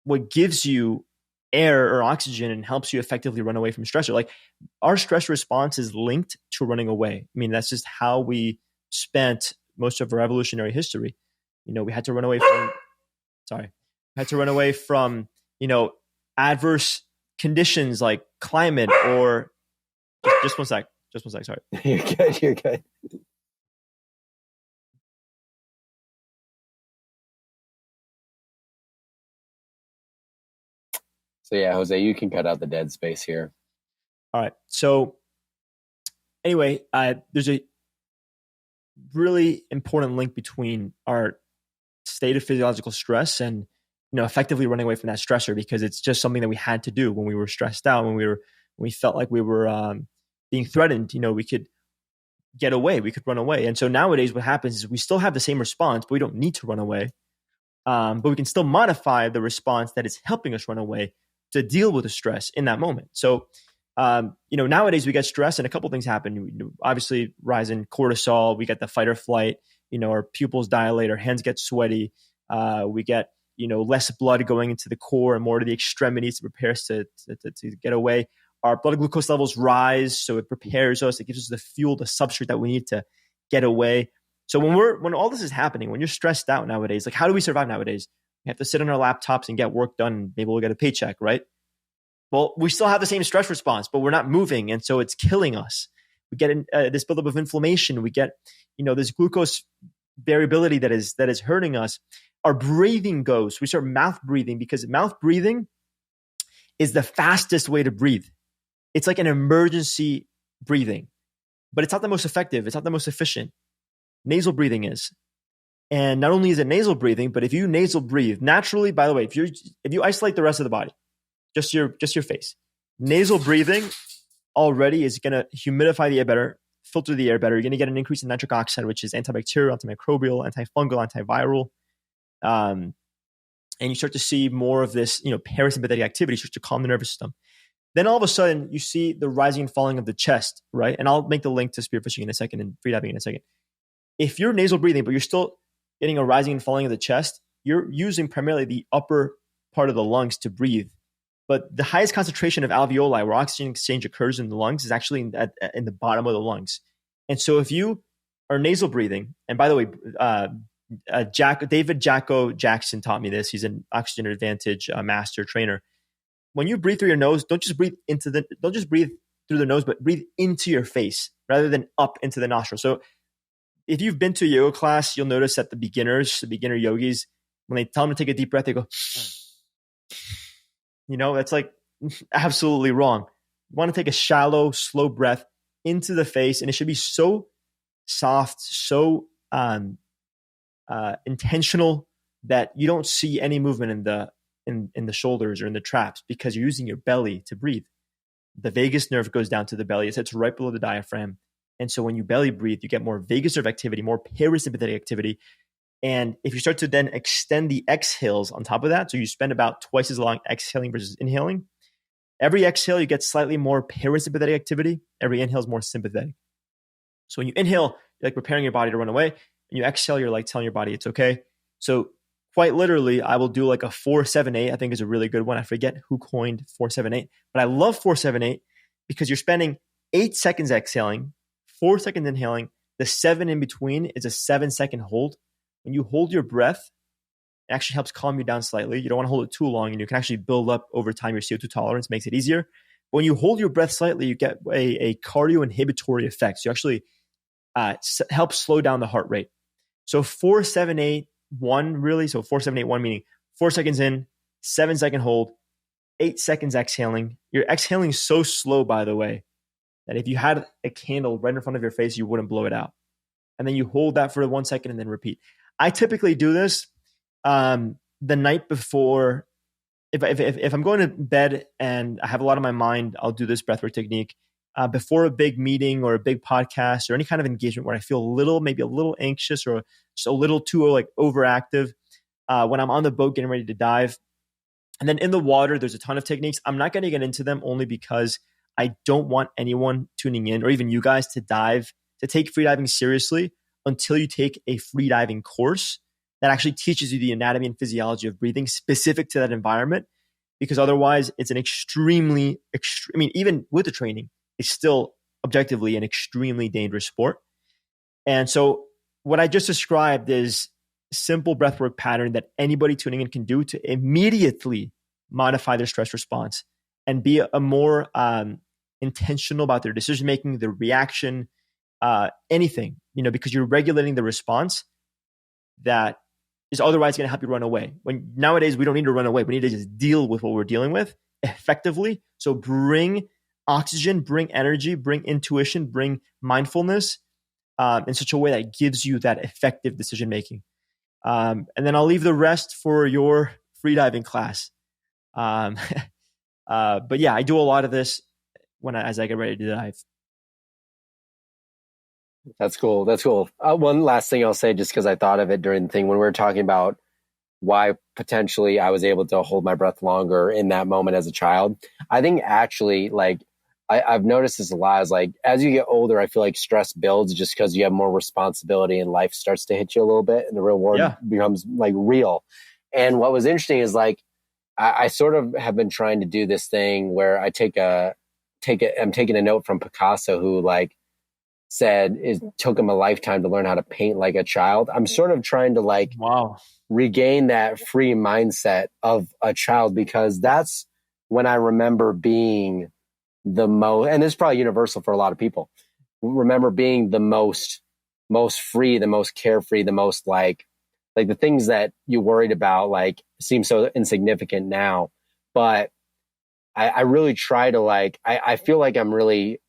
Speaker 1: what gives you air or oxygen and helps you effectively run away from stressor. Like our stress response is linked to running away. I mean, that's just how we spent most of our evolutionary history. We had to run away from, adverse conditions like climate or just one sec. Sorry.
Speaker 5: You're good. So yeah, Jose, you can cut out the dead space here.
Speaker 1: All right. So anyway, there's a really important link between our state of physiological stress and, effectively running away from that stressor, because it's just something that we had to do when we were stressed out, when we felt like we were being threatened. We could get away, we could run away. And so nowadays what happens is we still have the same response, but we don't need to run away. But we can still modify the response that is helping us run away to deal with the stress in that moment. So, nowadays we get stressed and a couple of things happen. Obviously, rise in cortisol. We get the fight or flight. Our pupils dilate. Our hands get sweaty. We get less blood going into the core and more to the extremities to prepare us to get away. Our blood glucose levels rise, so it prepares us. It gives us the fuel, the substrate that we need to get away. So when all this is happening, when you're stressed out nowadays, like how do we survive nowadays? We have to sit on our laptops and get work done, and maybe we'll get a paycheck, right? Well, we still have the same stress response, but we're not moving, and so it's killing us. We get this buildup of inflammation. We get, this glucose variability that is hurting us. Our breathing goes. We start mouth breathing because mouth breathing is the fastest way to breathe. It's like an emergency breathing, but it's not the most effective. It's not the most efficient. Nasal breathing is. And not only is it nasal breathing, but if you nasal breathe naturally, by the way, if you isolate the rest of the body, just your face, nasal breathing already is going to humidify the air better, filter the air better. You're going to get an increase in nitric oxide, which is antibacterial, antimicrobial, antifungal, antiviral. And you start to see more of this, parasympathetic activity starts to calm the nervous system. Then all of a sudden you see the rising and falling of the chest, right? And I'll make the link to spearfishing in a second and freediving in a second. If you're nasal breathing, but you're still getting a rising and falling of the chest, you're using primarily the upper part of the lungs to breathe. But the highest concentration of alveoli, where oxygen exchange occurs in the lungs, is actually in the bottom of the lungs. And so if you are nasal breathing, and by the way, David Jacko Jackson taught me this. He's an Oxygen Advantage master trainer. When you breathe through your nose, don't just breathe through the nose, but breathe into your face rather than up into the nostril. So if you've been to a yoga class, you'll notice that the beginner yogis, When they tell them to take a deep breath, they go, that's like absolutely wrong. You want to take a shallow, slow breath into the face, and it should be so soft, so intentional that you don't see any movement in the shoulders or in the traps, because you're using your belly to breathe. The vagus nerve goes down to the belly. It sits right below the diaphragm. And so when you belly breathe, you get more vagus nerve activity, more parasympathetic activity. And if you start to then extend the exhales on top of that, so you spend about twice as long exhaling versus inhaling, every exhale, you get slightly more parasympathetic activity. Every inhale is more sympathetic. So when you inhale, you're like preparing your body to run away. And you exhale, you're like telling your body it's okay. So quite literally, I will do like a 4-7-8, I think is a really good one. I forget who coined 4-7-8, but I love 4-7-8 because you're spending 8 seconds exhaling, 4 seconds inhaling. The 7 in between is a 7-second hold. When you hold your breath, it actually helps calm you down slightly. You don't want to hold it too long, and you can actually build up over time your CO2 tolerance, makes it easier. But when you hold your breath slightly, you get a cardio inhibitory effect. So you actually help slow down the heart rate. So 4-7-8-1 really. So 4-7-8-1 meaning 4 seconds in, 7-second hold, 8 seconds exhaling. You're exhaling so slow, by the way, that if you had a candle right in front of your face, you wouldn't blow it out. And then you hold that for 1 second and then repeat. I typically do this the night before. If I'm going to bed and I have a lot on my mind, I'll do this breathwork technique before a big meeting or a big podcast or any kind of engagement where I feel maybe a little anxious or just a little too like overactive. When I'm on the boat getting ready to dive, and then in the water, there's a ton of techniques. I'm not going to get into them only because I don't want anyone tuning in or even you guys to take freediving seriously until you take a freediving course that actually teaches you the anatomy and physiology of breathing specific to that environment. Because otherwise, it's an extremely, even with the training, it's still objectively an extremely dangerous sport. And so what I just described is a simple breathwork pattern that anybody tuning in can do to immediately modify their stress response and be a more intentional about their decision-making, their reaction, anything, because you're regulating the response that is otherwise going to help you run away. When nowadays we don't need to run away. We need to just deal with what we're dealing with effectively. So bring oxygen, bring energy, bring intuition, bring mindfulness in such a way that gives you that effective decision-making. And then I'll leave the rest for your freediving class. But yeah, I do a lot of this as I get ready to dive.
Speaker 5: That's cool. One last thing I'll say, just because I thought of it during the thing when we were talking about why potentially I was able to hold my breath longer in that moment as a child. I think actually, like, I've noticed this a lot. Is like as you get older, I feel like stress builds just because you have more responsibility and life starts to hit you a little bit, and the real world becomes like real. And what was interesting is like I sort of have been trying to do this thing where I I'm taking a note from Picasso, who like said it took him a lifetime to learn how to paint like a child. I'm sort of trying to regain that free mindset of a child, because that's when I remember being the most, and this is probably universal for a lot of people, remember being the most free, the most carefree, the most like the things that you worried about like seem so insignificant now. But I really try to I feel like I'm really,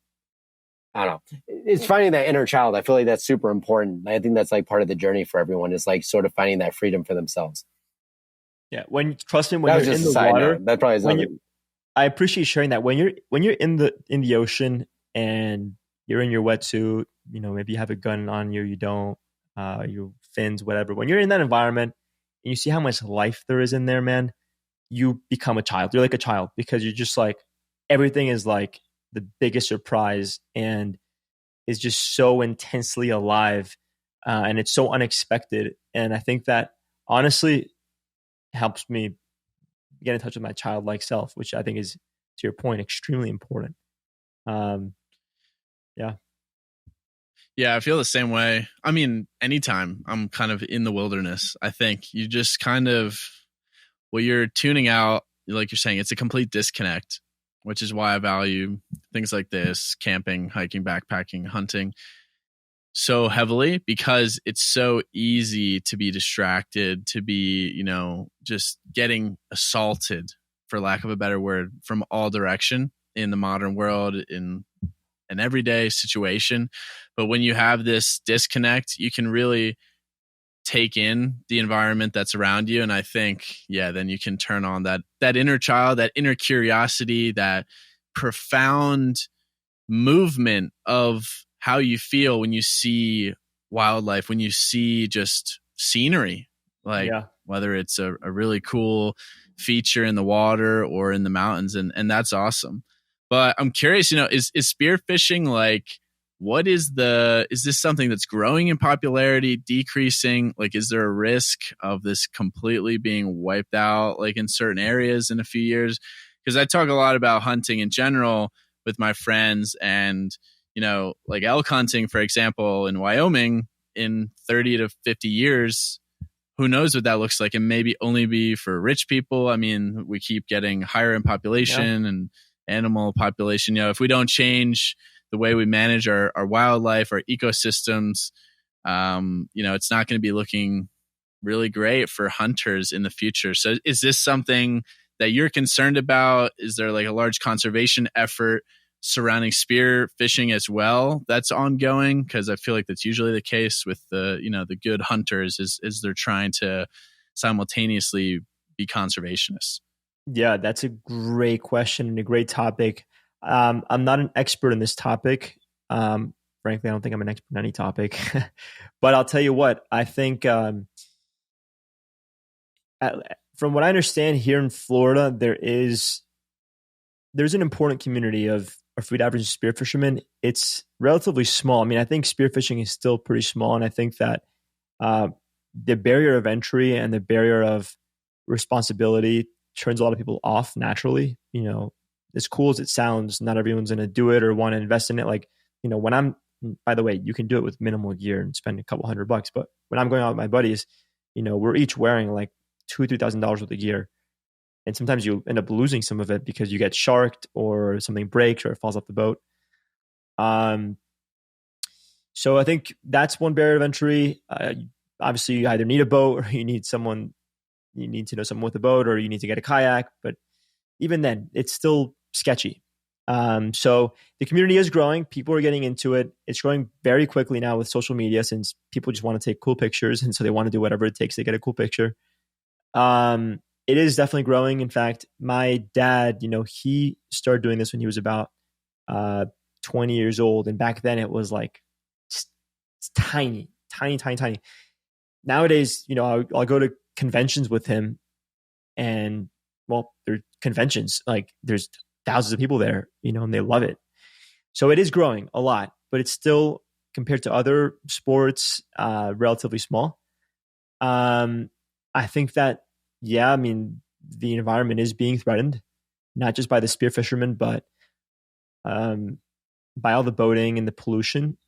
Speaker 5: I don't know. It's finding that inner child. I feel like that's super important. I think that's like part of the journey for everyone, is like sort of finding that freedom for themselves.
Speaker 1: Yeah. Trust me, when you're in the water,
Speaker 5: that probably is nothing.
Speaker 1: I appreciate sharing that. When you're in the ocean and you're in your wetsuit, maybe you have a gun on you, you don't, your fins, whatever. When you're in that environment and you see how much life there is in there, man, you become a child. You're like a child, because you're just like, everything is like the biggest surprise and is just so intensely alive, and it's so unexpected. And I think that honestly helps me get in touch with my childlike self, which I think is, to your point, extremely important. Yeah.
Speaker 4: Yeah, I feel the same way. I mean, anytime I'm kind of in the wilderness, I think you just kind of, you're tuning out, like you're saying, it's a complete disconnect, which is why I value things like this: camping, hiking, backpacking, hunting. so heavily because it's so easy to be distracted, to be, just getting assaulted, for lack of a better word, from all direction in the modern world, in an everyday situation. But when you have this disconnect, you can really take in the environment that's around you. And I think, then you can turn on that inner child, that inner curiosity, that profound movement of how you feel when you see wildlife, when you see just scenery, like whether it's a really cool feature in the water or in the mountains. And that's awesome. But I'm curious, is spearfishing like, is this something that's growing in popularity, decreasing? Like, is there a risk of this completely being wiped out, like in certain areas in a few years? Because I talk a lot about hunting in general with my friends, and, like elk hunting, for example, in Wyoming in 30 to 50 years, who knows what that looks like, and maybe only be for rich people. I mean, we keep getting higher in population and animal population. If we don't change the way we manage our wildlife, our ecosystems, it's not going to be looking really great for hunters in the future. So is this something that you're concerned about? Is there like a large conservation effort surrounding spear fishing as well that's ongoing? Because I feel like that's usually the case with the good hunters is they're trying to simultaneously be conservationists.
Speaker 1: Yeah, that's a great question and a great topic. I'm not an expert in this topic. Frankly, I don't think I'm an expert in any topic. But I'll tell you what, I think from what I understand here in Florida, there's an important community of food average spear fishermen. It's relatively small. I mean, I think spearfishing is still pretty small. And I think that the barrier of entry and the barrier of responsibility turns a lot of people off naturally. As cool as it sounds, not everyone's going to do it or want to invest in it. Like, by the way, you can do it with minimal gear and spend a couple $100, but when I'm going out with my buddies, we're each wearing like $2,000-$3,000 worth of gear. And sometimes you end up losing some of it because you get sharked or something breaks or it falls off the boat. So I think that's one barrier of entry. Obviously you either need a boat or you need to know someone with a boat, or you need to get a kayak. But even then, it's still sketchy. So the community is growing. People are getting into it. It's growing very quickly now with social media, since people just want to take cool pictures. And so they want to do whatever it takes to get a cool picture. It is definitely growing. In fact, my dad, he started doing this when he was about 20 years old. And back then it was like it's tiny. Nowadays, I'll go to conventions with him, and they're conventions. Like there's thousands of people there, and they love it. So it is growing a lot, but it's still, compared to other sports, relatively small. I think that, the environment is being threatened, not just by the spear fishermen, but by all the boating and the pollution.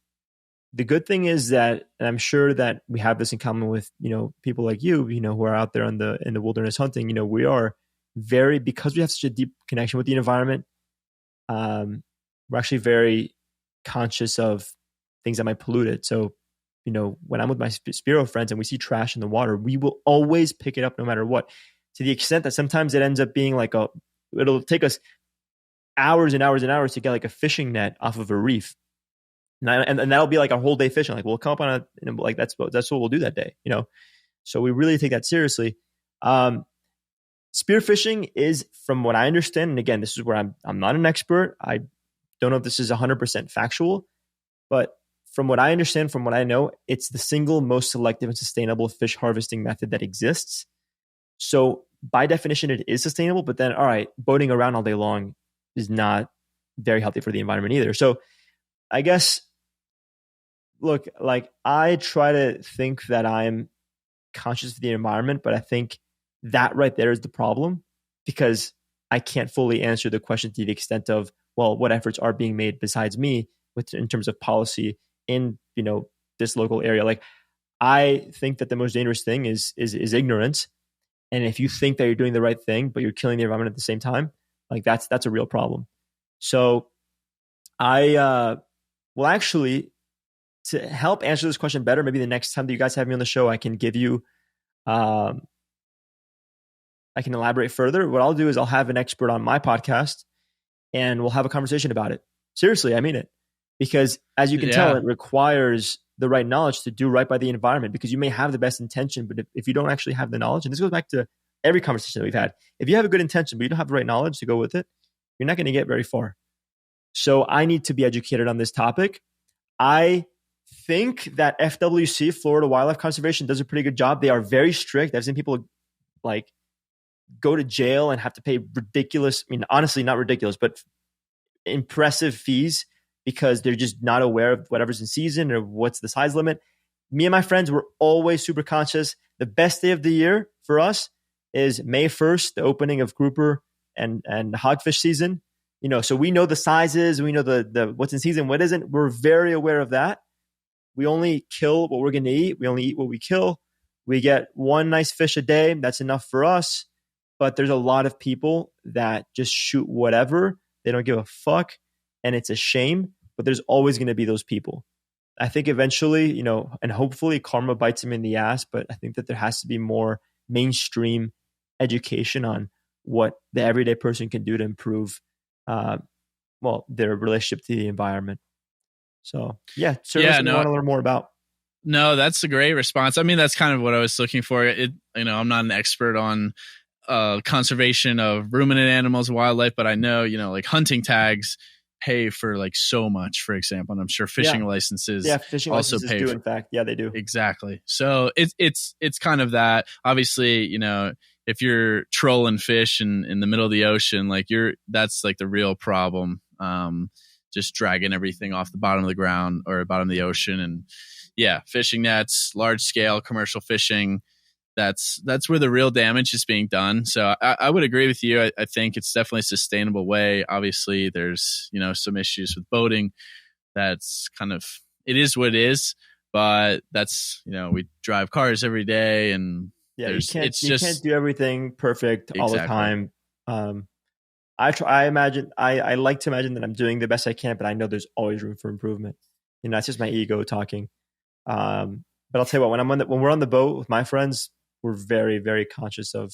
Speaker 1: The good thing is that, and I'm sure that we have this in common with, people like you, who are out there in the wilderness hunting, we are because we have such a deep connection with the environment, we're actually very conscious of things that might pollute it. So, when I'm with my Spiro friends and we see trash in the water, we will always pick it up no matter what, to the extent that sometimes it ends up being like it'll take us hours and hours and hours to get like a fishing net off of a reef. And that'll be like a whole day fishing. Like we'll come up on like that's what we'll do that day, So we really take that seriously. Spearfishing is, from what I understand, and again, this is where I'm not an expert. I don't know if this is 100% factual, but from what I understand, from what I know, it's the single most selective and sustainable fish harvesting method that exists. So by definition, it is sustainable, but then, all right, boating around all day long is not very healthy for the environment either. So I guess, look, like I try to think that I'm conscious of the environment, but I think that right there is the problem, because I can't fully answer the question to the extent of, well, what efforts are being made besides me in terms of policy in, this local area. Like, I think that the most dangerous thing is ignorance. And if you think that you're doing the right thing, but you're killing the environment at the same time, like that's a real problem. So actually, to help answer this question better, maybe the next time that you guys have me on the show, I can give you, I can elaborate further. What I'll do is I'll have an expert on my podcast and we'll have a conversation about it. Seriously, I mean it. Because as you can tell, it requires the right knowledge to do right by the environment, because you may have the best intention, but if you don't actually have the knowledge, and this goes back to every conversation that we've had, if you have a good intention, but you don't have the right knowledge to go with it, you're not going to get very far. So I need to be educated on this topic. I think that FWC, Florida Wildlife Conservation, does a pretty good job. They are very strict. I've seen people like go to jail and have to pay ridiculous, I mean, honestly, not ridiculous, but impressive fees because they're just not aware of whatever's in season or what's the size limit. Me and my friends were always super conscious. The best day of the year for us is May 1st, the opening of grouper and hogfish season. You know, so we know the sizes, we know the what's in season, what isn't. We're very aware of that. We only kill what we're going to eat. We only eat what we kill. We get one nice fish a day. That's enough for us. But there's a lot of people that just shoot whatever. They don't give a fuck. And it's a shame. But there's always going to be those people. I think eventually, you know, and hopefully karma bites them in the ass. But I think that there has to be more mainstream education on what the everyday person can do to improve their relationship to the environment. So yeah, service you want to learn more about.
Speaker 4: No, that's a great response. I mean, that's kind of what I was looking for. I'm not an expert on conservation of ruminant animals, wildlife, but I know, like hunting tags pay for like so much, for example, and I'm sure fishing licenses
Speaker 1: fishing
Speaker 4: also
Speaker 1: licenses
Speaker 4: pay
Speaker 1: do,
Speaker 4: for,
Speaker 1: in fact. Yeah, they do.
Speaker 4: Exactly. So it's kind of that. Obviously, if you're trolling fish in the middle of the ocean, that's like the real problem. Just dragging everything off the bottom of the ground or bottom of the ocean. And fishing nets, large scale commercial fishing, that's where the real damage is being done. So I would agree with you. I think it's definitely a sustainable way. Obviously there's, some issues with boating. That's it is what it is, but that's, we drive cars every day and
Speaker 1: you can't do everything perfect all the time. I like to imagine that I'm doing the best I can, but I know there's always room for improvement. It's just my ego talking. But I'll tell you what, when we're on the boat with my friends, we're very, very conscious of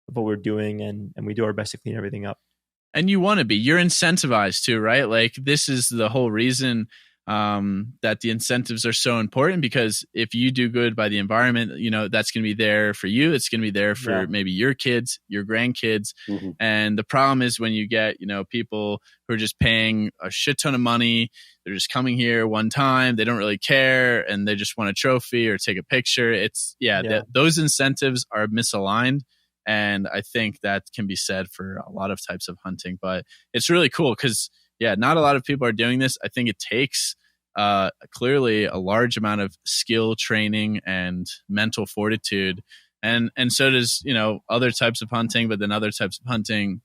Speaker 1: what we're doing, and we do our best to clean everything up.
Speaker 4: And you want to be, you're incentivized too, right? Like this is the whole reason that the incentives are so important, because if you do good by the environment, that's going to be there for you. It's going to be there for maybe your kids, your grandkids. Mm-hmm. And the problem is when you get, people who are just paying a shit ton of money, they're just coming here one time, they don't really care, and they just want a trophy or take a picture. Those incentives are misaligned. And I think that can be said for a lot of types of hunting, but it's really cool because not a lot of people are doing this. I think it takes clearly a large amount of skill training and mental fortitude. And so does, other types of hunting, but then other types of hunting,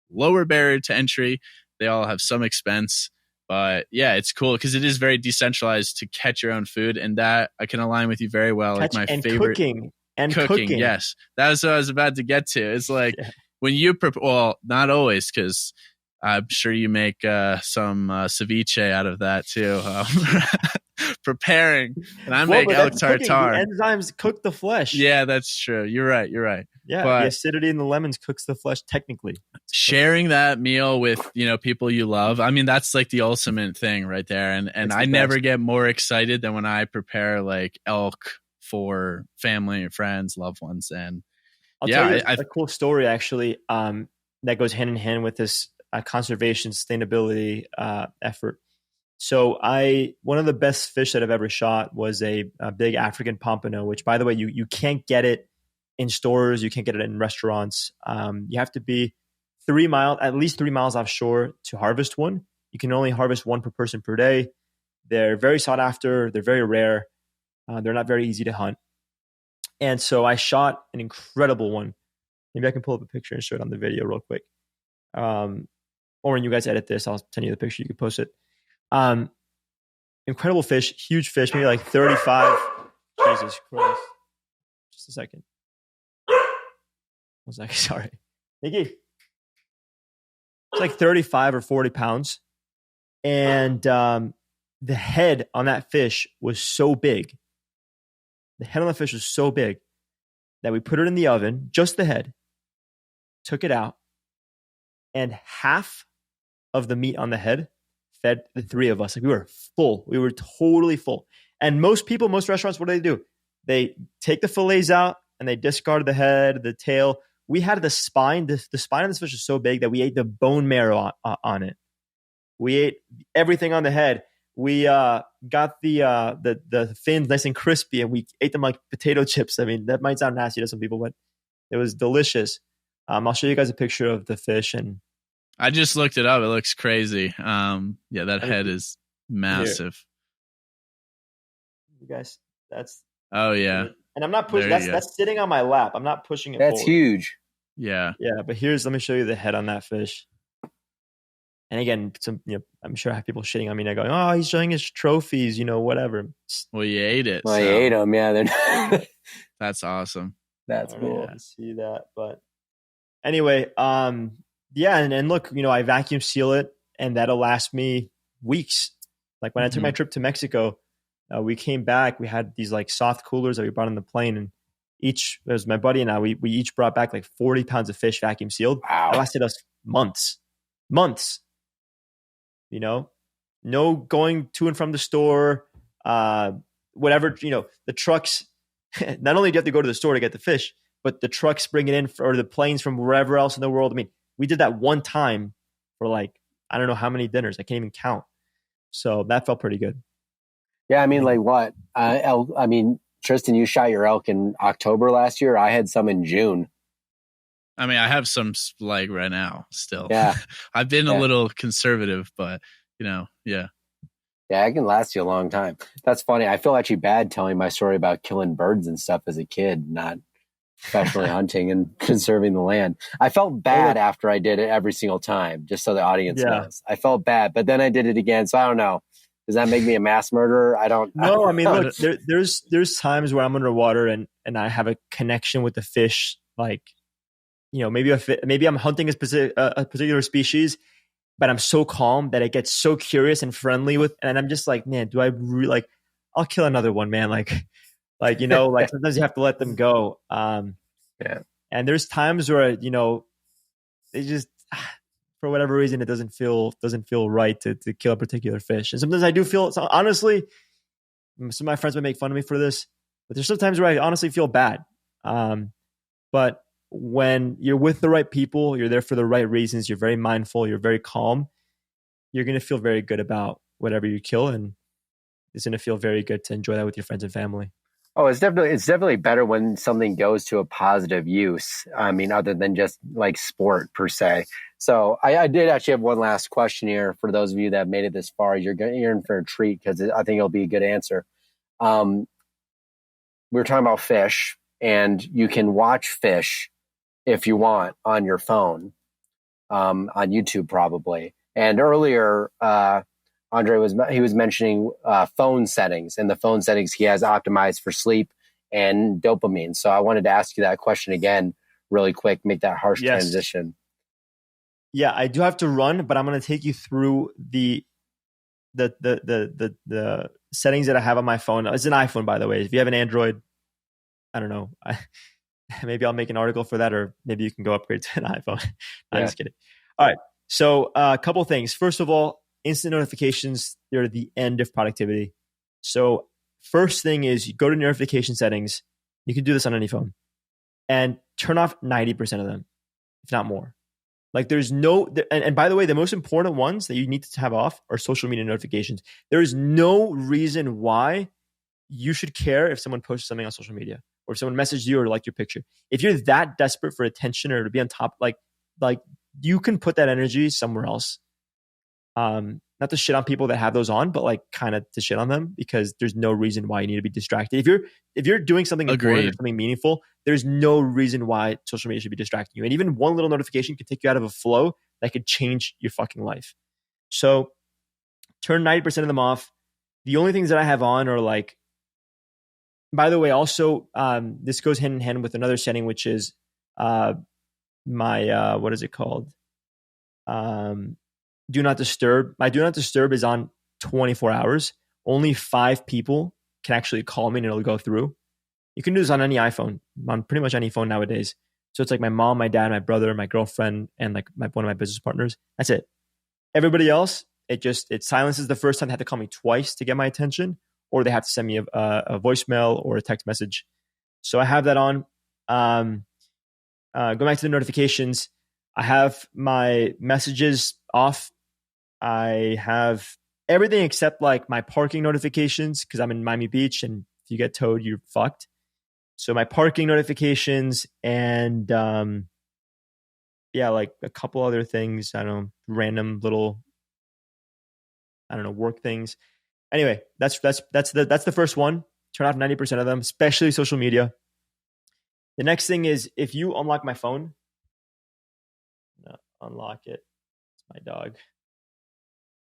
Speaker 4: lower barrier to entry. They all have some expense, but it's cool because it is very decentralized to catch your own food. And that I can align with you very well. Like my favorite
Speaker 1: cooking.
Speaker 4: Yes. That was what I was about to get to. It's like when you not always, because I'm sure you make some ceviche out of that too. Preparing, and I make elk tartare.
Speaker 1: The enzymes cook the flesh.
Speaker 4: Yeah, that's true. You're right.
Speaker 1: Yeah, but the acidity in the lemons cooks the flesh technically.
Speaker 4: Sharing that meal with people you love. I mean, that's like the ultimate thing right there. And I never get more excited than when I prepare like elk for family and friends, loved ones. And
Speaker 1: I'll tell you a cool story actually that goes hand in hand with this conservation sustainability effort. So one of the best fish that I've ever shot was a big African pompano, which by the way, you can't get it in stores. You can't get it in restaurants. You have to be at least 3 miles offshore to harvest one. You can only harvest one per person per day. They're very sought after. They're very rare. They're not very easy to hunt. And so I shot an incredible one. Maybe I can pull up a picture and show it on the video real quick. Or when you guys edit this, I'll send you the picture. You can post it. Incredible fish, huge fish, maybe like 35. Jesus Christ. Just a second. 1 second, sorry. Nikki. It's like 35 or 40 pounds. And the head on that fish was so big. The head on the fish was so big that we put it in the oven, just the head, took it out, and half of the meat on the head fed the three of us. Like, we were full. We were totally full. And most restaurants, what do? They take the fillets out and they discard the head, the tail. We had the spine. The spine of this fish is so big that we ate the bone marrow on it. We ate everything on the head. We got the fins nice and crispy, and we ate them like potato chips. I mean, that might sound nasty to some people, but it was delicious. I'll show you guys a picture of the fish, and
Speaker 4: I just looked it up. It looks crazy. That head is massive.
Speaker 1: You guys, that's.
Speaker 4: Oh yeah.
Speaker 1: And I'm not pushing. That's sitting on my lap. I'm not pushing it.
Speaker 5: That's
Speaker 1: forward.
Speaker 5: Huge.
Speaker 4: Yeah.
Speaker 1: Yeah, but let me show you the head on that fish. And again, I'm sure I have people shitting on me now going, "Oh, he's showing his trophies, whatever."
Speaker 4: Well, you ate it.
Speaker 5: Well, you ate them, yeah.
Speaker 4: That's awesome.
Speaker 5: That's cool.
Speaker 1: I see that, but anyway, yeah, and look, I vacuum seal it, and that'll last me weeks. Like when I took my trip to Mexico, we came back. We had these like soft coolers that we brought on the plane, and it was my buddy and I. We each brought back like 40 pounds of fish vacuum sealed.
Speaker 5: Wow,
Speaker 1: it lasted us months. No going to and from the store, whatever. The trucks. Not only do you have to go to the store to get the fish, but the trucks bring it in or the planes from wherever else in the world. I mean, we did that one time for like, I don't know how many dinners. I can't even count. So that felt pretty good.
Speaker 5: Yeah. I mean, like what? Tristan, you shot your elk in October last year. I had some in June.
Speaker 4: I mean, I have some like right now still.
Speaker 5: Yeah.
Speaker 4: I've been a little conservative, but yeah.
Speaker 5: Yeah, it can last you a long time. That's funny. I feel actually bad telling my story about killing birds and stuff as a kid, not professionally hunting and conserving the land. I felt bad after I did it every single time, just so the audience knows. I felt bad, but then I did it again. So I don't know. Does that make me a mass murderer? I don't know.
Speaker 1: No, I mean, look, there's times where I'm underwater and I have a connection with the fish. Like, maybe I'm hunting a particular species, but I'm so calm that it gets so curious and friendly and I'm just like, man, do I really I'll kill another one, man. Like sometimes you have to let them go. And there's times where, they just, for whatever reason, it doesn't feel right to kill a particular fish. And sometimes I do feel, honestly, some of my friends might make fun of me for this, but there's sometimes where I honestly feel bad. But when you're with the right people, you're there for the right reasons, you're very mindful, you're very calm, you're going to feel very good about whatever you kill. And it's going to feel very good to enjoy that with your friends and family.
Speaker 5: Oh, it's definitely better when something goes to a positive use. I mean, other than just like sport per se. So I did actually have one last question here for those of you that made it this far. You're in for a treat because I think it'll be a good answer. We were talking about fish, and you can watch fish if you want on your phone, on YouTube probably. And earlier, Andre was mentioning phone settings, and the phone settings he has optimized for sleep and dopamine. So I wanted to ask you that question again, really quick, make that harsh transition.
Speaker 1: Yeah, I do have to run, but I'm going to take you through the settings that I have on my phone. It's an iPhone, by the way. If you have an Android, I don't know. Maybe I'll make an article for that, or maybe you can go upgrade to an iPhone. I'm just kidding. All right. So a couple things. First of all, instant notifications, they're the end of productivity. So first thing is you go to notification settings. You can do this on any phone and turn off 90% of them, if not more. Like there's and by the way, the most important ones that you need to have off are social media notifications. There is no reason why you should care if someone posts something on social media or if someone messaged you or liked your picture. If you're that desperate for attention or to be on top, like you can put that energy somewhere else. Not to shit on people that have those on, but like kind of to shit on them because there's no reason why you need to be distracted. If you're doing something important or something meaningful, there's no reason why social media should be distracting you. And even one little notification could take you out of a flow that could change your fucking life. So turn 90% of them off. The only things that I have on are like, by the way, also, this goes hand in hand with another setting, which is my, what is it called? Do not disturb. My do not disturb is on 24 hours, only 5 people can actually call me and it'll go through. You can do this on any iPhone, on pretty much any phone nowadays. So it's like my mom, my dad, my brother, my girlfriend, and like one of my business partners. That's it. Everybody else, it silences the first time. They have to call me twice to get my attention, or they have to send me a voicemail or a text message. So I have that on. Go back to the notifications. I have my messages off. I have everything except like my parking notifications because I'm in Miami Beach, and if you get towed, you're fucked. So my parking notifications and like a couple other things. I don't know, random little, work things. Anyway, that's the first one. Turn off 90% of them, especially social media. The next thing is if you unlock my phone, unlock it. It's my dog.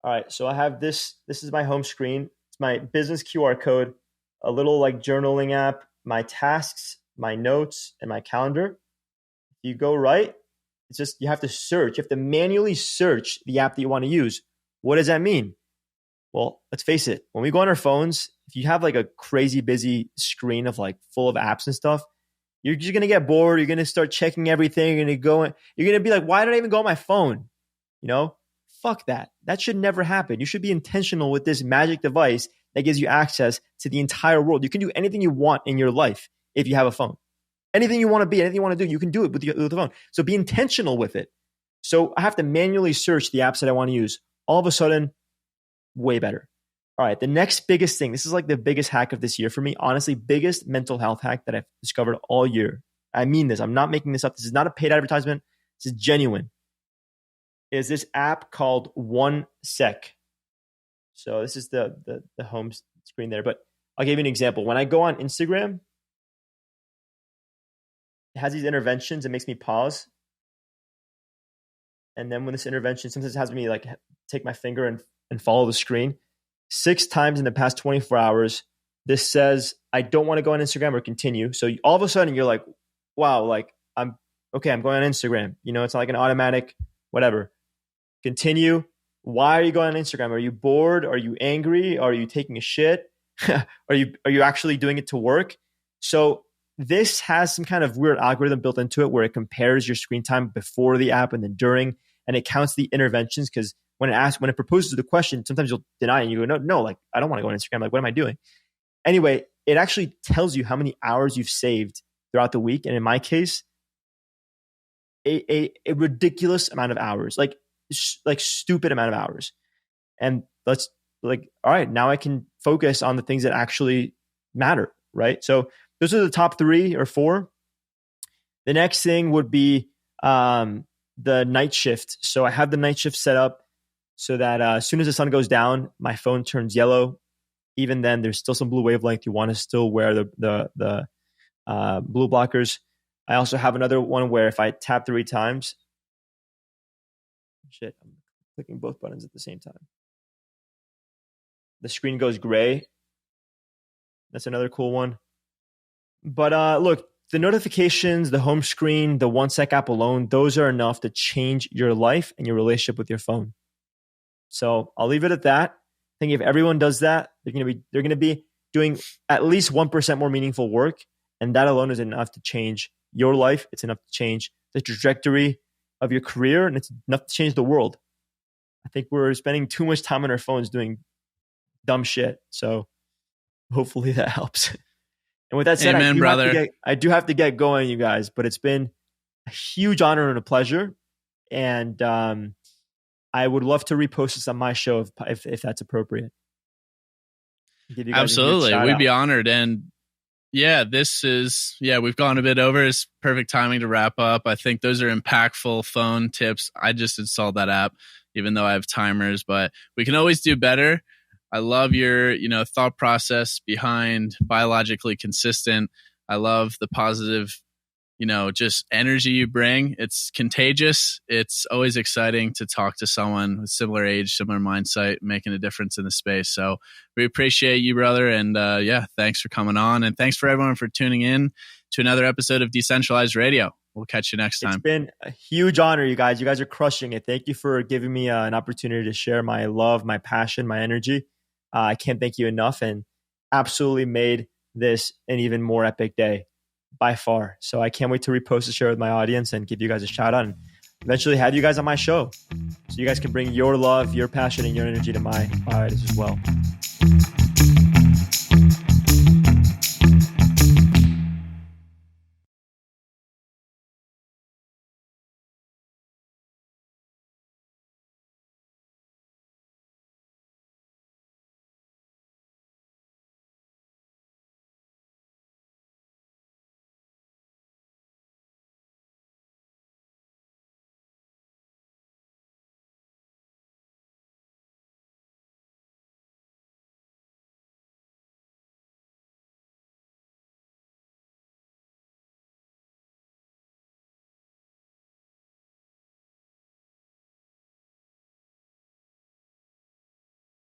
Speaker 1: All right, so I have this. This is my home screen. It's my business QR code, a little like journaling app, my tasks, my notes, and my calendar. If you go right, it's just you have to search. You have to manually search the app that you want to use. What does that mean? Well, let's face it. When we go on our phones, if you have like a crazy busy screen of like full of apps and stuff, you're just going to get bored. You're going to start checking everything. You're going to be like, why did I even go on my phone? Fuck that. That should never happen. You should be intentional with this magic device that gives you access to the entire world. You can do anything you want in your life if you have a phone. Anything you want to be, anything you want to do, you can do it with the phone. So be intentional with it. So I have to manually search the apps that I want to use. All of a sudden, way better. All right, the next biggest thing, this is like the biggest hack of this year for me. Honestly, biggest mental health hack that I've discovered all year. I mean this. I'm not making this up. This is not a paid advertisement. This is genuine. Is this app called 1 Sec. So this is the home screen there. But I'll give you an example. When I go on Instagram, it has these interventions. It makes me pause. And then when this intervention, sometimes it has me like take my finger and follow the screen. 6 times in the past 24 hours, this says, I don't want to go on Instagram or continue. So all of a sudden you're like, wow, like I'm going on Instagram. It's not like an automatic whatever. Continue. Why are you going on Instagram? Are you bored? Are you angry? Are you taking a shit? Are you actually doing it to work? So this has some kind of weird algorithm built into it where it compares your screen time before the app and then during, and it counts the interventions because when it proposes the question, sometimes you'll deny it and you go, no, like I don't want to go on Instagram. Like, what am I doing? Anyway, it actually tells you how many hours you've saved throughout the week. And in my case, a ridiculous amount of hours, like stupid amount of hours. And let's all right, now I can focus on the things that actually matter. Right. So those are the top 3 or 4. The next thing would be the night shift. So I have the night shift set up so that as soon as the sun goes down, my phone turns yellow. Even then, there's still some blue wavelength. You want to still wear the blue blockers. I also have another one where if I tap 3 times, I'm clicking both buttons at the same time. The screen goes gray. That's another cool one. But look, the notifications, the home screen, the 1 Sec app alone, those are enough to change your life and your relationship with your phone. So I'll leave it at that. I think if everyone does that, they're going to be doing at least 1% more meaningful work, and that alone is enough to change your life. It's enough to change the trajectory of your career, and it's enough to change the world. I think we're spending too much time on our phones doing dumb shit. So hopefully that helps. And with that said,
Speaker 4: Amen,
Speaker 1: I do have to get going, you guys, but it's been a huge honor and a pleasure. And I would love to repost this on my show if that's appropriate.
Speaker 4: Absolutely. We'd be honored. And we've gone a bit over. It's perfect timing to wrap up. I think those are impactful phone tips. I just installed that app, even though I have timers, but we can always do better. I love your, thought process behind biologically consistent. I love the positive, just energy you bring. It's contagious. It's always exciting to talk to someone with similar age, similar mindset, making a difference in the space. So we appreciate you, brother. And thanks for coming on. And thanks for everyone for tuning in to another episode of Decentralized Radio. we'll catch you next
Speaker 1: It's
Speaker 4: time.
Speaker 1: been a huge honor, you guys. You guys are crushing it. Thank you for giving me an opportunity to share my love, my passion, my energy. I can't thank you enough, and absolutely made this an even more epic day by far. So I can't wait to repost and share with my audience and give you guys a shout out and eventually have you guys on my show so you guys can bring your love, your passion, and your energy to my audience as well.